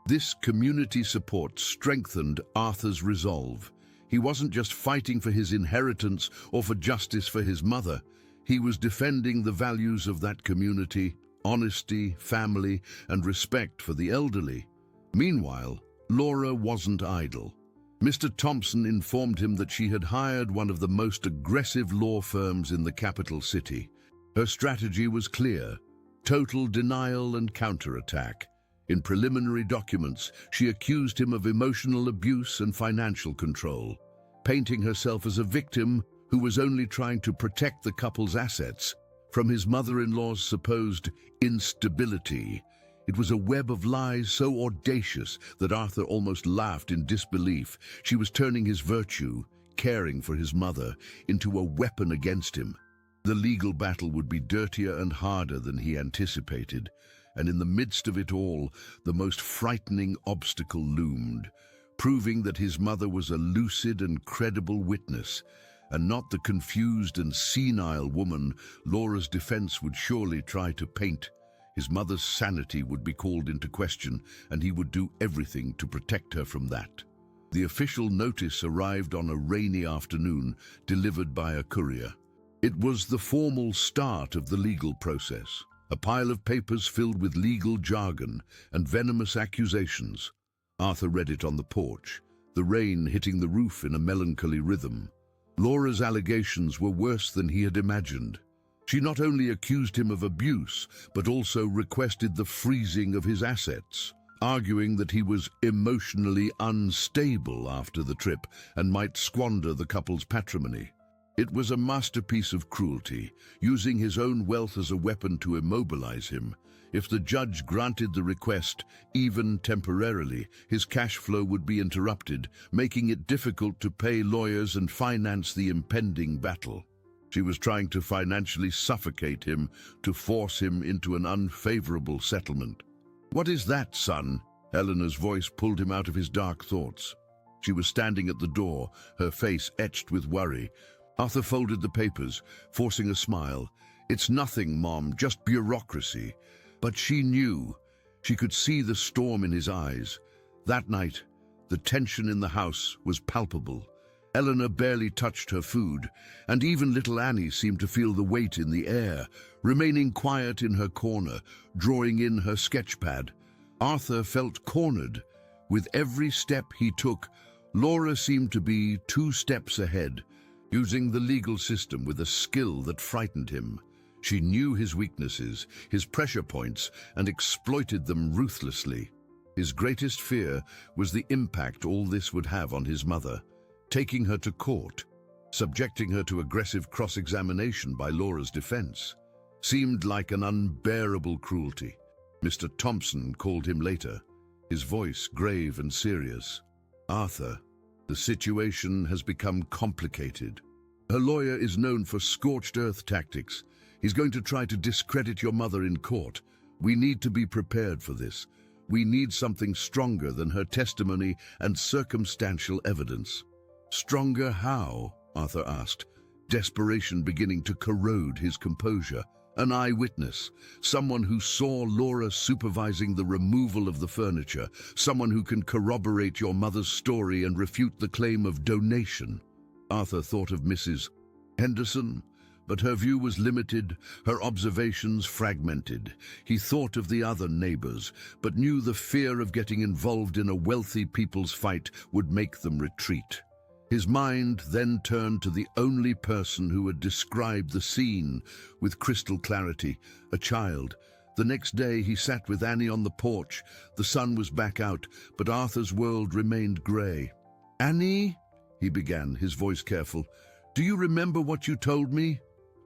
This community support strengthened Arthur's resolve. He wasn't just fighting for his inheritance or for justice for his mother. He was defending the values of that community: honesty, family, and respect for the elderly. Meanwhile, Laura wasn't idle. Mr. Thompson informed him that she had hired one of the most aggressive law firms in the capital city. Her strategy was clear: total denial and counterattack. In preliminary documents, she accused him of emotional abuse and financial control, painting herself as a victim who was only trying to protect the couple's assets from his mother-in-law's supposed instability. It was a web of lies so audacious that Arthur almost laughed in disbelief. She was turning his virtue, caring for his mother, into a weapon against him. The legal battle would be dirtier and harder than he anticipated, and in the midst of it all, the most frightening obstacle loomed, proving that his mother was a lucid and credible witness, and not the confused and senile woman Laura's defense would surely try to paint. His mother's sanity would be called into question, and he would do everything to protect her from that. The official notice arrived on a rainy afternoon, delivered by a courier. It was the formal start of the legal process, a pile of papers filled with legal jargon and venomous accusations. Arthur read it on the porch, the rain hitting the roof in a melancholy rhythm. Laura's allegations were worse than he had imagined. She not only accused him of abuse, but also requested the freezing of his assets, arguing that he was emotionally unstable after the trip and might squander the couple's patrimony. It was a masterpiece of cruelty, using his own wealth as a weapon to immobilize him. If the judge granted the request, even temporarily, his cash flow would be interrupted, making it difficult to pay lawyers and finance the impending battle. She was trying to financially suffocate him, to force him into an unfavorable settlement. "What is that, son?" Eleanor's voice pulled him out of his dark thoughts. She was standing at the door, her face etched with worry. Arthur folded the papers, forcing a smile. "It's nothing, Mom, just bureaucracy." But she knew. She could see the storm in his eyes. That night, the tension in the house was palpable. Eleanor barely touched her food, and even little Annie seemed to feel the weight in the air, remaining quiet in her corner, drawing in her sketchpad. Arthur felt cornered. With every step he took, Laura seemed to be 2 steps ahead, using the legal system with a skill that frightened him. She knew his weaknesses, his pressure points, and exploited them ruthlessly. His greatest fear was the impact all this would have on his mother. Taking her to court, subjecting her to aggressive cross-examination by Laura's defense, seemed like an unbearable cruelty. Mr. Thompson called him later, his voice grave and serious. "Arthur, the situation has become complicated. Her lawyer is known for scorched earth tactics. He's going to try to discredit your mother in court. We need to be prepared for this. We need something stronger than her testimony and circumstantial evidence." "Stronger how?" Arthur asked, desperation beginning to corrode his composure. "An eyewitness, someone who saw Laura supervising the removal of the furniture, someone who can corroborate your mother's story and refute the claim of donation." Arthur thought of Mrs. Henderson, but her view was limited, her observations fragmented. He thought of the other neighbors, but knew the fear of getting involved in a wealthy people's fight would make them retreat. His mind then turned to the only person who had described the scene with crystal clarity, a child. The next day he sat with Annie on the porch. The sun was back out, but Arthur's world remained grey. "Annie," he began, his voice careful, "do you remember what you told me?"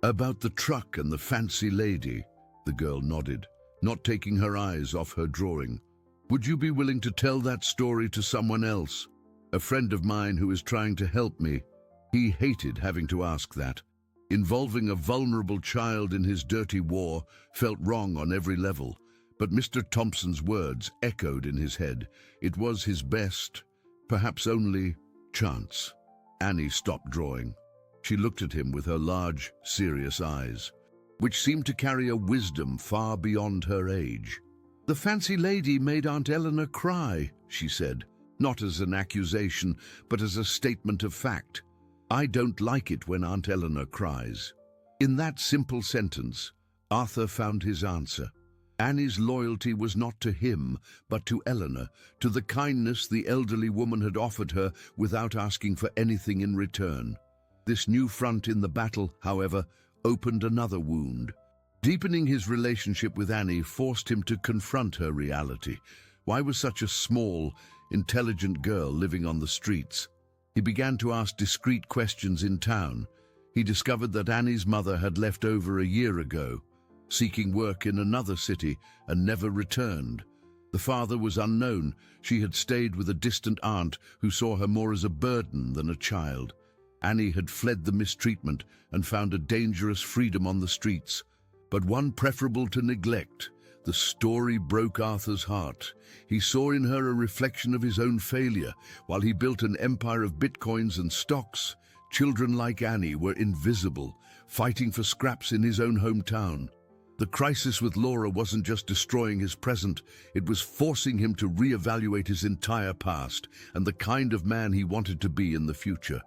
"About the truck and the fancy lady," the girl nodded, not taking her eyes off her drawing. "Would you be willing to tell that story to someone else? A friend of mine who is trying to help me." He hated having to ask that. Involving a vulnerable child in his dirty war felt wrong on every level, but Mr. Thompson's words echoed in his head. It was his best, perhaps only, chance. Annie stopped drawing. She looked at him with her large, serious eyes, which seemed to carry a wisdom far beyond her age. "The fancy lady made Aunt Eleanor cry," she said, not as an accusation, but as a statement of fact. "I don't like it when Aunt Eleanor cries." In that simple sentence, Arthur found his answer. Annie's loyalty was not to him, but to Eleanor, to the kindness the elderly woman had offered her without asking for anything in return. This new front in the battle, however, opened another wound. Deepening his relationship with Annie forced him to confront her reality. Why was such a small, intelligent girl living on the streets? He began to ask discreet questions in town. He discovered that Annie's mother had left over a year ago, seeking work in another city, and never returned. The father was unknown. She had stayed with a distant aunt who saw her more as a burden than a child. Annie had fled the mistreatment and found a dangerous freedom on the streets, but one preferable to neglect. The story broke Arthur's heart. He saw in her a reflection of his own failure. While he built an empire of bitcoins and stocks, children like Annie were invisible, fighting for scraps in his own hometown. The crisis with Laura wasn't just destroying his present, it was forcing him to reevaluate his entire past and the kind of man he wanted to be in the future.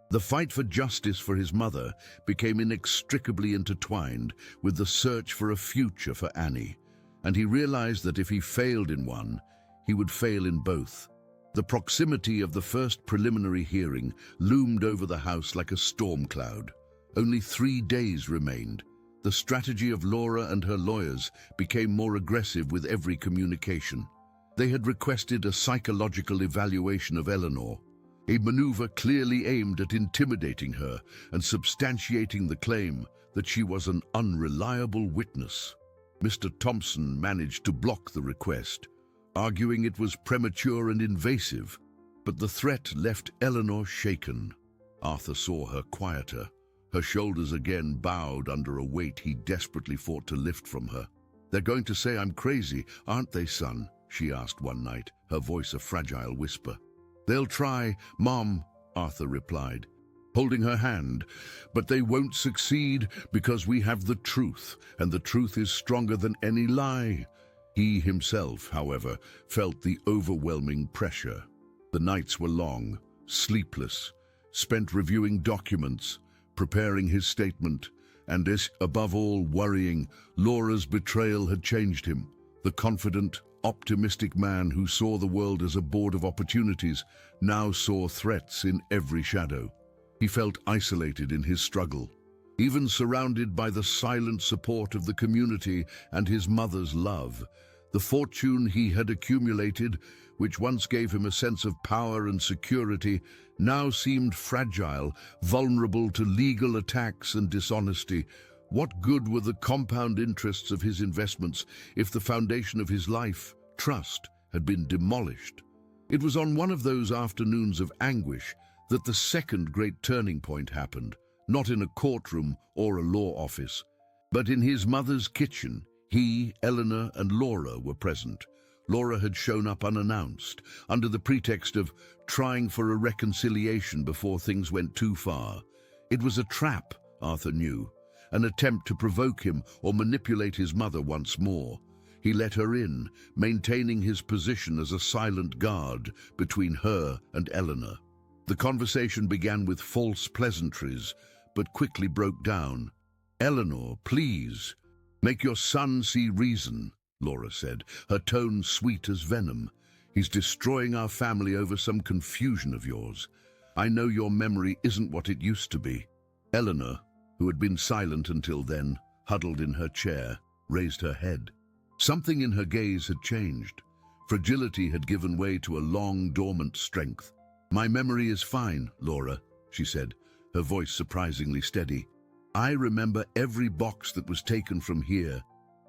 The fight for justice for his mother became inextricably intertwined with the search for a future for Annie, and he realized that if he failed in one, he would fail in both. The proximity of the first preliminary hearing loomed over the house like a storm cloud. Only 3 days remained. The strategy of Laura and her lawyers became more aggressive with every communication. They had requested a psychological evaluation of Eleanor, a maneuver clearly aimed at intimidating her and substantiating the claim that she was an unreliable witness. Mr. Thompson managed to block the request, arguing it was premature and invasive, but the threat left Eleanor shaken. Arthur saw her quieter, her shoulders again bowed under a weight he desperately fought to lift from her. "They're going to say I'm crazy, aren't they, son?" she asked one night, her voice a fragile whisper. "They'll try, Mom," Arthur replied, holding her hand, "but they won't succeed because we have the truth, and the truth is stronger than any lie." He himself, however, felt the overwhelming pressure. The nights were long, sleepless, spent reviewing documents, preparing his statement, and above all, worrying. Laura's betrayal had changed him. The confident, optimistic man who saw the world as a board of opportunities now saw threats in every shadow. He felt isolated in his struggle, even surrounded by the silent support of the community and his mother's love. The fortune he had accumulated, which once gave him a sense of power and security, now seemed fragile, vulnerable to legal attacks and dishonesty. What good were the compound interests of his investments if the foundation of his life, trust, had been demolished? It was on one of those afternoons of anguish that the second great turning point happened, not in a courtroom or a law office, but in his mother's kitchen. He, Eleanor, and Laura were present. Laura had shown up unannounced, under the pretext of trying for a reconciliation before things went too far. It was a trap, Arthur knew, an attempt to provoke him or manipulate his mother once more. He let her in, maintaining his position as a silent guard between her and Eleanor. The conversation began with false pleasantries, but quickly broke down. "Eleanor, please, make your son see reason," Laura said, her tone sweet as venom. "He's destroying our family over some confusion of yours. I know your memory isn't what it used to be." Eleanor, who had been silent until then, huddled in her chair, raised her head. Something in her gaze had changed. Fragility had given way to a long, dormant strength. "My memory is fine, Laura," she said, her voice surprisingly steady. "I remember every box that was taken from here.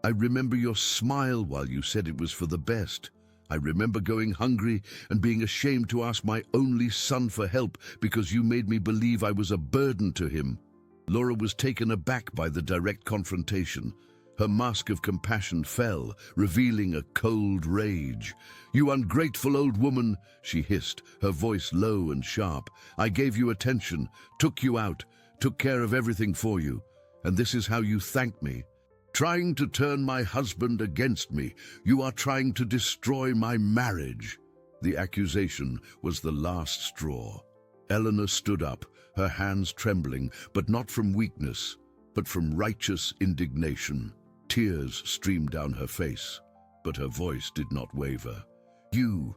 I remember your smile while you said it was for the best. I remember going hungry and being ashamed to ask my only son for help because you made me believe I was a burden to him." Laura was taken aback by the direct confrontation. Her mask of compassion fell, revealing a cold rage. "You ungrateful old woman," she hissed, her voice low and sharp. "I gave you attention, took you out, took care of everything for you, and this is how you thank me. Trying to turn my husband against me. You are trying to destroy my marriage." The accusation was the last straw. Eleanor stood up, her hands trembling, but not from weakness, but from righteous indignation. Tears streamed down her face, but her voice did not waver. You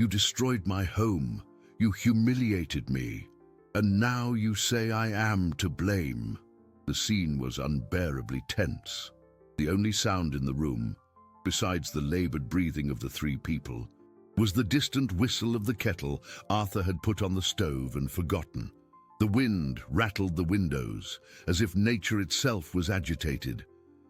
destroyed my home. You humiliated me. And now you say I am to blame." The scene was unbearably tense. The only sound in the room, besides the labored breathing of the three people, was the distant whistle of the kettle Arthur had put on the stove and forgotten. The wind rattled the windows, as if nature itself was agitated.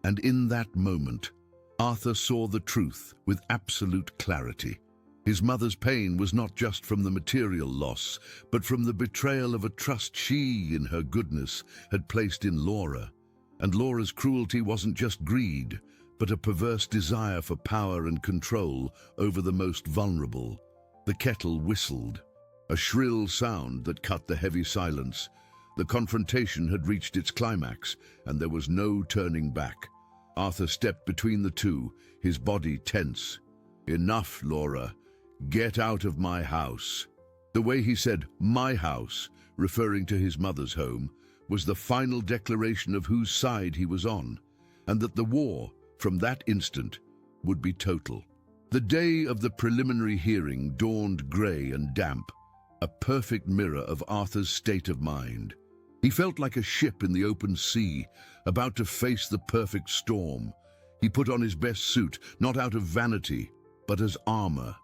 And in that moment, Arthur saw the truth with absolute clarity. His mother's pain was not just from the material loss, but from the betrayal of a trust she, in her goodness, had placed in Laura. And Laura's cruelty wasn't just greed, but a perverse desire for power and control over the most vulnerable. The kettle whistled, a shrill sound that cut the heavy silence. The confrontation had reached its climax, and there was no turning back. Arthur stepped between the two, his body tense. "Enough, Laura. Get out of my house." The way he said, "my house," referring to his mother's home, was the final declaration of whose side he was on, and that the war, from that instant, would be total. The day of the preliminary hearing dawned grey and damp, a perfect mirror of Arthur's state of mind. He felt like a ship in the open sea, about to face the perfect storm. He put on his best suit, not out of vanity, but as armor.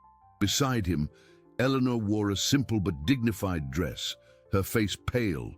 Beside him, Eleanor wore a simple but dignified dress, her face pale,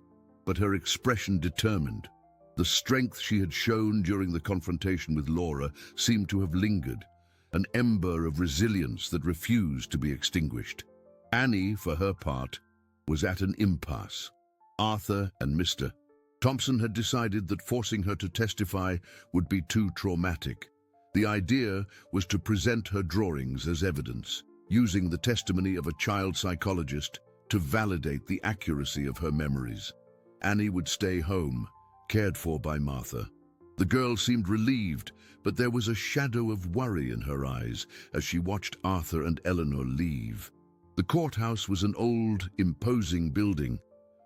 but her expression determined. The strength she had shown during the confrontation with Laura seemed to have lingered, an ember of resilience that refused to be extinguished. Annie, for her part, was at an impasse. Arthur and Mr. Thompson had decided that forcing her to testify would be too traumatic. The idea was to present her drawings as evidence, using the testimony of a child psychologist to validate the accuracy of her memories. Annie would stay home, cared for by Martha. The girl seemed relieved, but there was a shadow of worry in her eyes as she watched Arthur and Eleanor leave. The courthouse was an old, imposing building,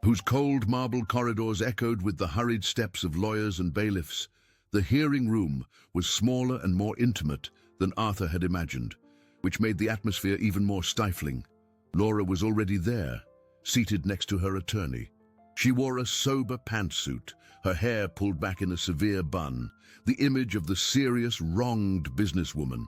whose cold marble corridors echoed with the hurried steps of lawyers and bailiffs. The hearing room was smaller and more intimate than Arthur had imagined, which made the atmosphere even more stifling. Laura was already there, seated next to her attorney. She wore a sober pantsuit, her hair pulled back in a severe bun, the image of the serious, wronged businesswoman.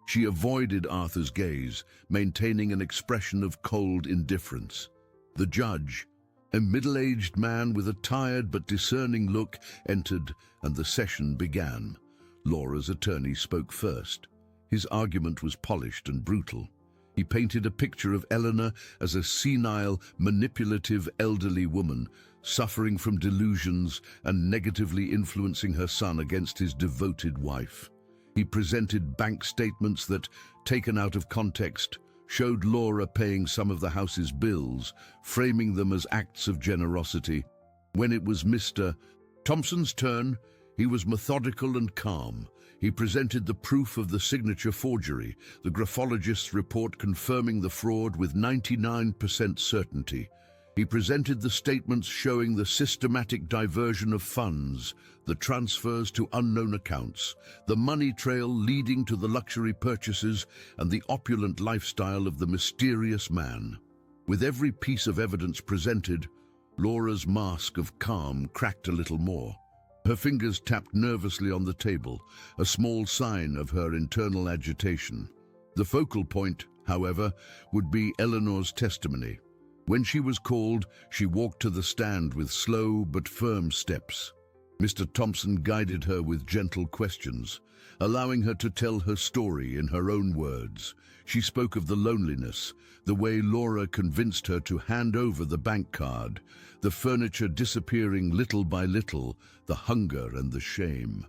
She avoided Arthur's gaze, maintaining an expression of cold indifference. The judge, a middle-aged man with a tired but discerning look, entered, and the session began. Laura's attorney spoke first. His argument was polished and brutal. He painted a picture of Eleanor as a senile, manipulative elderly woman, suffering from delusions and negatively influencing her son against his devoted wife. He presented bank statements that, taken out of context, showed Laura paying some of the house's bills, framing them as acts of generosity. When it was Mr. Thompson's turn, he was methodical and calm. He presented the proof of the signature forgery, the graphologist's report confirming the fraud with 99% certainty. He presented the statements showing the systematic diversion of funds, the transfers to unknown accounts, the money trail leading to the luxury purchases, and the opulent lifestyle of the mysterious man. With every piece of evidence presented, Laura's mask of calm cracked a little more. Her fingers tapped nervously on the table, a small sign of her internal agitation. The focal point, however, would be Eleanor's testimony. When she was called, she walked to the stand with slow but firm steps. Mr. Thompson guided her with gentle questions, allowing her to tell her story in her own words. She spoke of the loneliness, the way Laura convinced her to hand over the bank card, the furniture disappearing little by little, the hunger and the shame.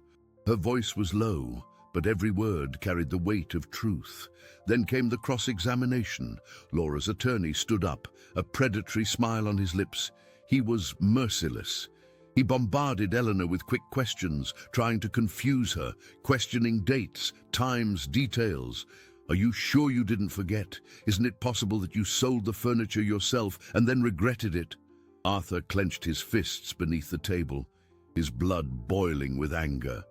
Her voice was low, but every word carried the weight of truth. Then came the cross-examination. Laura's attorney stood up, a predatory smile on his lips. He was merciless. He bombarded Eleanor with quick questions, trying to confuse her, questioning dates, times, details. Are you sure you didn't forget? Isn't it possible that you sold the furniture yourself and then regretted it? Arthur clenched his fists beneath the table, his blood boiling with anger.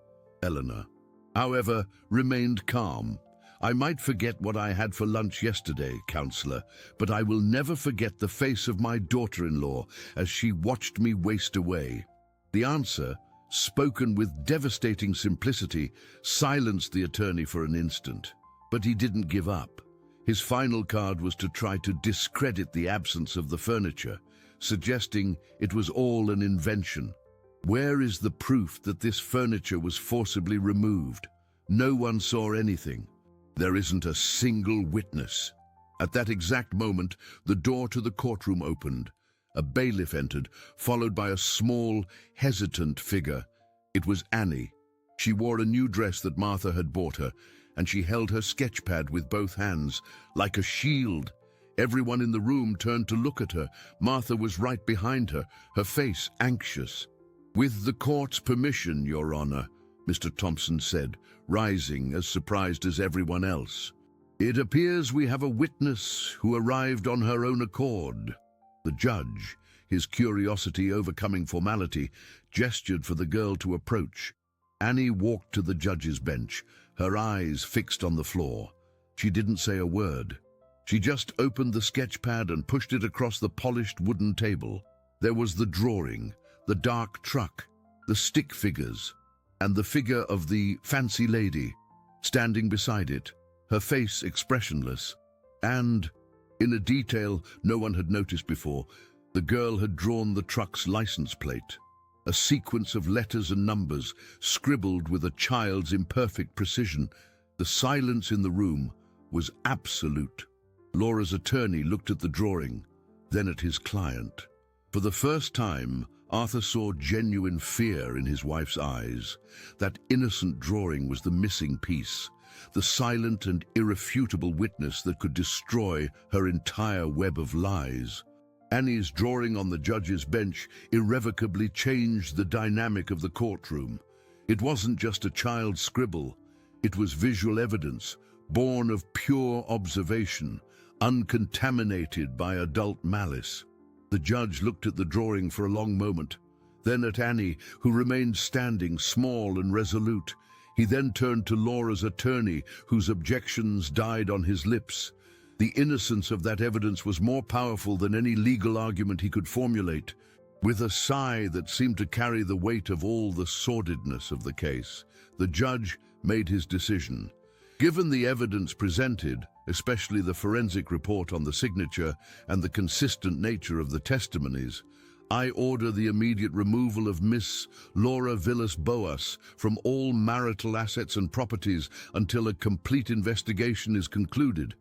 Eleanor, however, remained calm. I might forget what I had for lunch yesterday, counselor, but I will never forget the face of my daughter-in-law as she watched me waste away. The answer, spoken with devastating simplicity, silenced the attorney for an instant. But he didn't give up. His final card was to try to discredit the absence of the furniture, suggesting it was all an invention. Where is the proof that this furniture was forcibly removed? No one saw anything. There isn't a single witness. At that exact moment, the door to the courtroom opened. A bailiff entered, followed by a small, hesitant figure. It was Annie. She wore a new dress that Martha had bought her, and she held her sketchpad with both hands, like a shield. Everyone in the room turned to look at her. Martha was right behind her, her face anxious. "With the court's permission, Your Honor," Mr. Thompson said, rising as surprised as everyone else. "It appears we have a witness who arrived on her own accord." The judge, his curiosity overcoming formality, gestured for the girl to approach. Annie walked to the judge's bench, her eyes fixed on the floor. She didn't say a word. She just opened the sketchpad and pushed it across the polished wooden table. There was the drawing, the dark truck, the stick figures, and the figure of the fancy lady standing beside it, her face expressionless. And, in a detail no one had noticed before, the girl had drawn the truck's license plate, a sequence of letters and numbers scribbled with a child's imperfect precision. The silence in the room was absolute. Laura's attorney looked at the drawing, then at his client. For the first time, Arthur saw genuine fear in his wife's eyes. That innocent drawing was the missing piece, the silent and irrefutable witness that could destroy her entire web of lies. Annie's drawing on the judge's bench irrevocably changed the dynamic of the courtroom. It wasn't just a child's scribble. It was visual evidence, born of pure observation, uncontaminated by adult malice. The judge looked at the drawing for a long moment, then at Annie, who remained standing, small and resolute. He then turned to Laura's attorney, whose objections died on his lips. The innocence of that evidence was more powerful than any legal argument he could formulate. With a sigh that seemed to carry the weight of all the sordidness of the case, the judge made his decision. Given the evidence presented, especially the forensic report on the signature and the consistent nature of the testimonies, I order the immediate removal of Miss Laura Villas-Boas from all marital assets and properties until a complete investigation is concluded.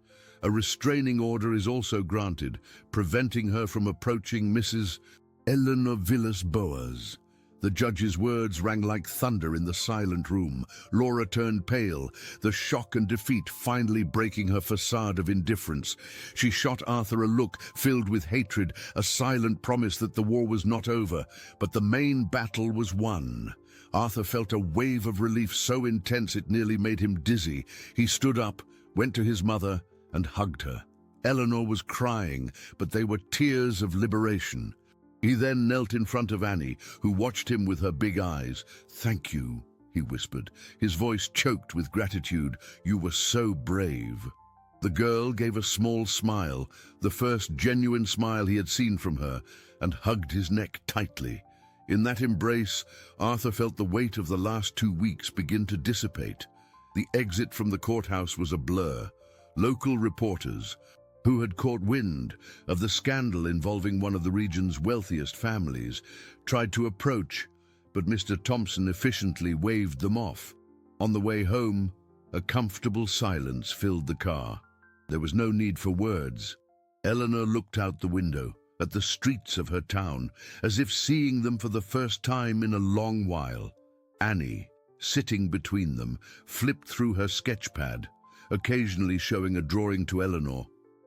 A restraining order is also granted, preventing her from approaching Mrs. Eleanor Villas-Boas. The judge's words rang like thunder in the silent room. Laura turned pale, the shock and defeat finally breaking her facade of indifference. She shot Arthur a look filled with hatred, a silent promise that the war was not over, but the main battle was won. Arthur felt a wave of relief so intense it nearly made him dizzy. He stood up, went to his mother, and hugged her. Eleanor was crying, but they were tears of liberation. He then knelt in front of Annie, who watched him with her big eyes. "Thank you," he whispered, his voice choked with gratitude. "You were so brave." The girl gave a small smile, the first genuine smile he had seen from her, and hugged his neck tightly. In that embrace, Arthur felt the weight of the last 2 weeks begin to dissipate. The exit from the courthouse was a blur. Local reporters, who had caught wind of the scandal involving one of the region's wealthiest families, tried to approach, but Mr. Thompson efficiently waved them off. On the way home, a comfortable silence filled the car. There was no need for words. Eleanor looked out the window, at the streets of her town, as if seeing them for the first time in a long while. Annie, sitting between them, flipped through her sketchpad, occasionally showing a drawing to Eleanor,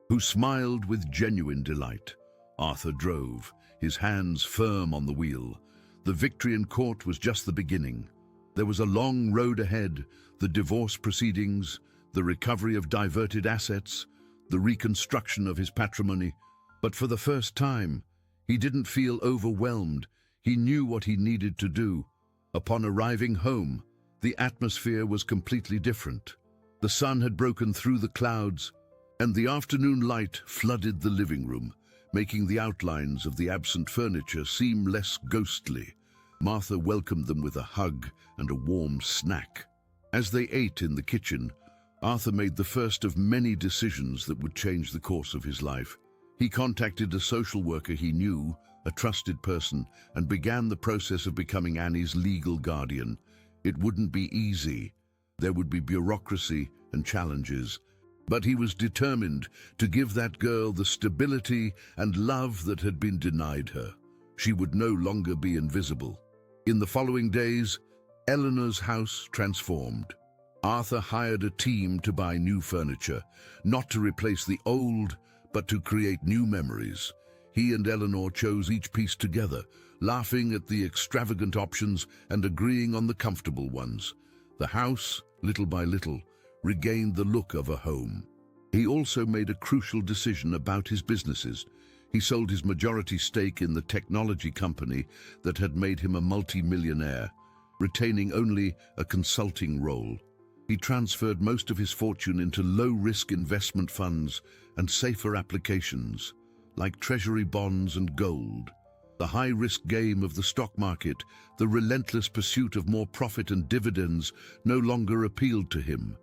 who smiled with genuine delight. Arthur drove, his hands firm on the wheel. The victory in court was just the beginning. There was a long road ahead, the divorce proceedings, the recovery of diverted assets, the reconstruction of his patrimony. But for the first time, he didn't feel overwhelmed. He knew what he needed to do. Upon arriving home, the atmosphere was completely different. The sun had broken through the clouds, and the afternoon light flooded the living room, making the outlines of the absent furniture seem less ghostly. Martha welcomed them with a hug and a warm snack. As they ate in the kitchen, Arthur made the first of many decisions that would change the course of his life. He contacted a social worker he knew, a trusted person, and began the process of becoming Annie's legal guardian. It wouldn't be easy. There would be bureaucracy and challenges, but he was determined to give that girl the stability and love that had been denied her. She would no longer be invisible. In the following days, Eleanor's house transformed. Arthur hired a team to buy new furniture, not to replace the old, but to create new memories. He and Eleanor chose each piece together, laughing at the extravagant options and agreeing on the comfortable ones. The house, little by little, regained the look of a home. He also made a crucial decision about his businesses. He sold his majority stake in the technology company that had made him a multi-millionaire, retaining only a consulting role. He transferred most of his fortune into low-risk investment funds and safer applications, like treasury bonds and gold. The high-risk game of the stock market, the relentless pursuit of more profit and dividends, no longer appealed to him.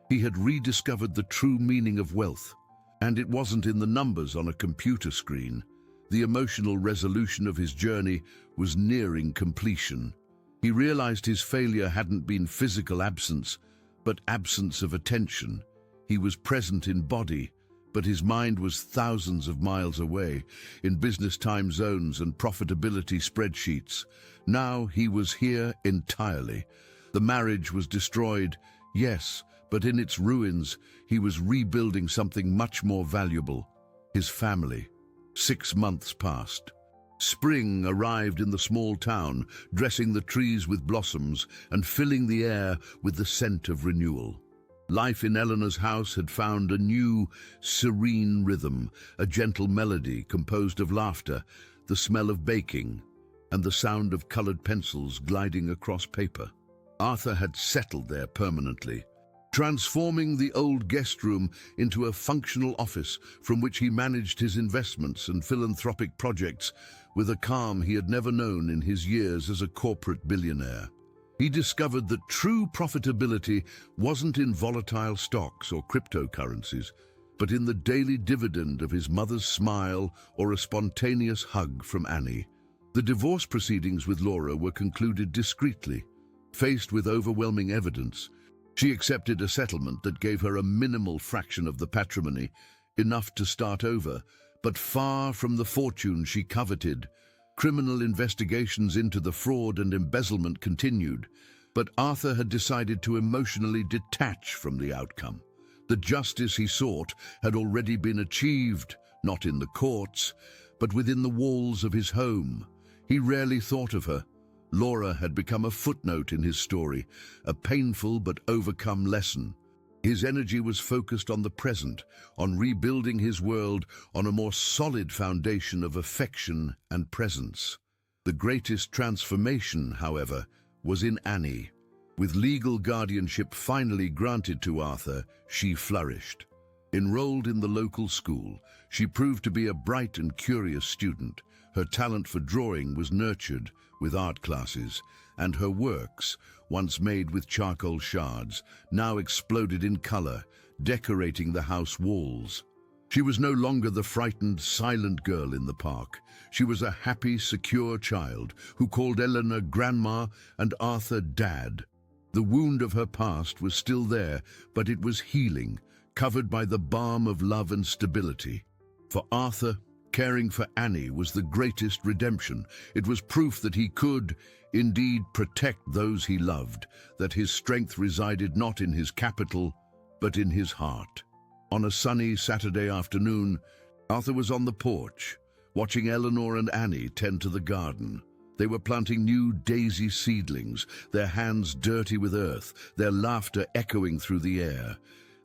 He had rediscovered the true meaning of wealth, and it wasn't in the numbers on a computer screen. The emotional resolution of his journey was nearing completion. He realized his failure hadn't been physical absence, but absence of attention. He was present in body, but his mind was thousands of miles away, in business time zones and profitability spreadsheets. Now he was here entirely. The marriage was destroyed, yes, but in its ruins, he was rebuilding something much more valuable: his family. 6 months passed. Spring arrived in the small town, dressing the trees with blossoms and filling the air with the scent of renewal. Life in Eleanor's house had found a new, serene rhythm, a gentle melody composed of laughter, the smell of baking, and the sound of colored pencils gliding across paper. Arthur had settled there permanently, transforming the old guest room into a functional office from which he managed his investments and philanthropic projects with a calm he had never known in his years as a corporate billionaire. He discovered that true profitability wasn't in volatile stocks or cryptocurrencies, but in the daily dividend of his mother's smile or a spontaneous hug from Annie. The divorce proceedings with Laura were concluded discreetly. Faced with overwhelming evidence, she accepted a settlement that gave her a minimal fraction of the patrimony, enough to start over, but far from the fortune she coveted. Criminal investigations into the fraud and embezzlement continued, but Arthur had decided to emotionally detach from the outcome. The justice he sought had already been achieved, not in the courts, but within the walls of his home. He rarely thought of her. Laura had become a footnote in his story, a painful but overcome lesson. His energy was focused on the present, on rebuilding his world on a more solid foundation of affection and presence. The greatest transformation, however, was in Annie. With legal guardianship finally granted to Arthur, she flourished. Enrolled in the local school, she proved to be a bright and curious student. Her talent for drawing was nurtured with art classes, and her works, once made with charcoal shards, now exploded in color, decorating the house walls. She was no longer the frightened, silent girl in the park. She was a happy, secure child who called Eleanor Grandma and Arthur Dad. The wound of her past was still there, but it was healing, covered by the balm of love and stability. For Arthur, caring for Annie was the greatest redemption. It was proof that he could, indeed, protect those he loved, that his strength resided not in his capital, but in his heart. On a sunny Saturday afternoon, Arthur was on the porch, watching Eleanor and Annie tend to the garden. They were planting new daisy seedlings, their hands dirty with earth, their laughter echoing through the air.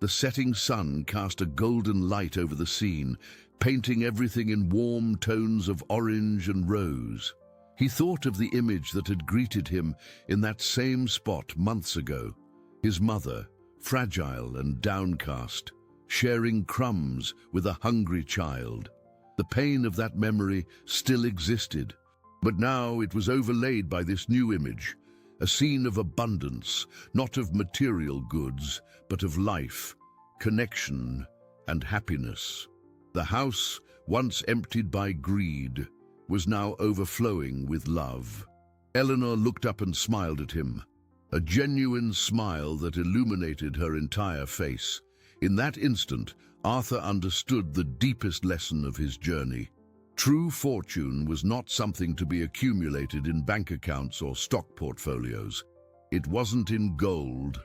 The setting sun cast a golden light over the scene, painting everything in warm tones of orange and rose. He thought of the image that had greeted him in that same spot months ago. His mother, fragile and downcast, sharing crumbs with a hungry child. The pain of that memory still existed, but now it was overlaid by this new image, a scene of abundance, not of material goods, but of life, connection, and happiness. The house, once emptied by greed, was now overflowing with love. Eleanor looked up and smiled at him, a genuine smile that illuminated her entire face. In that instant, Arthur understood the deepest lesson of his journey. True fortune was not something to be accumulated in bank accounts or stock portfolios. It wasn't in gold,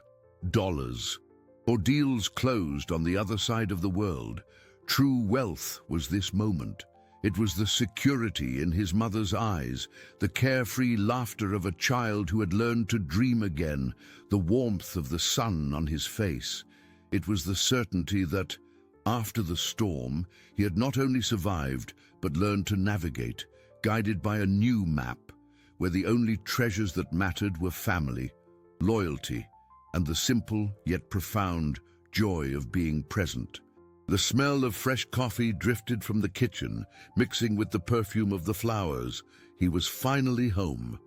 dollars, or deals closed on the other side of the world. True wealth was this moment. It was the security in his mother's eyes, the carefree laughter of a child who had learned to dream again, the warmth of the sun on his face. It was the certainty that, after the storm, he had not only survived, but learned to navigate, guided by a new map, where the only treasures that mattered were family, loyalty, and the simple yet profound joy of being present. The smell of fresh coffee drifted from the kitchen, mixing with the perfume of the flowers. He was finally home.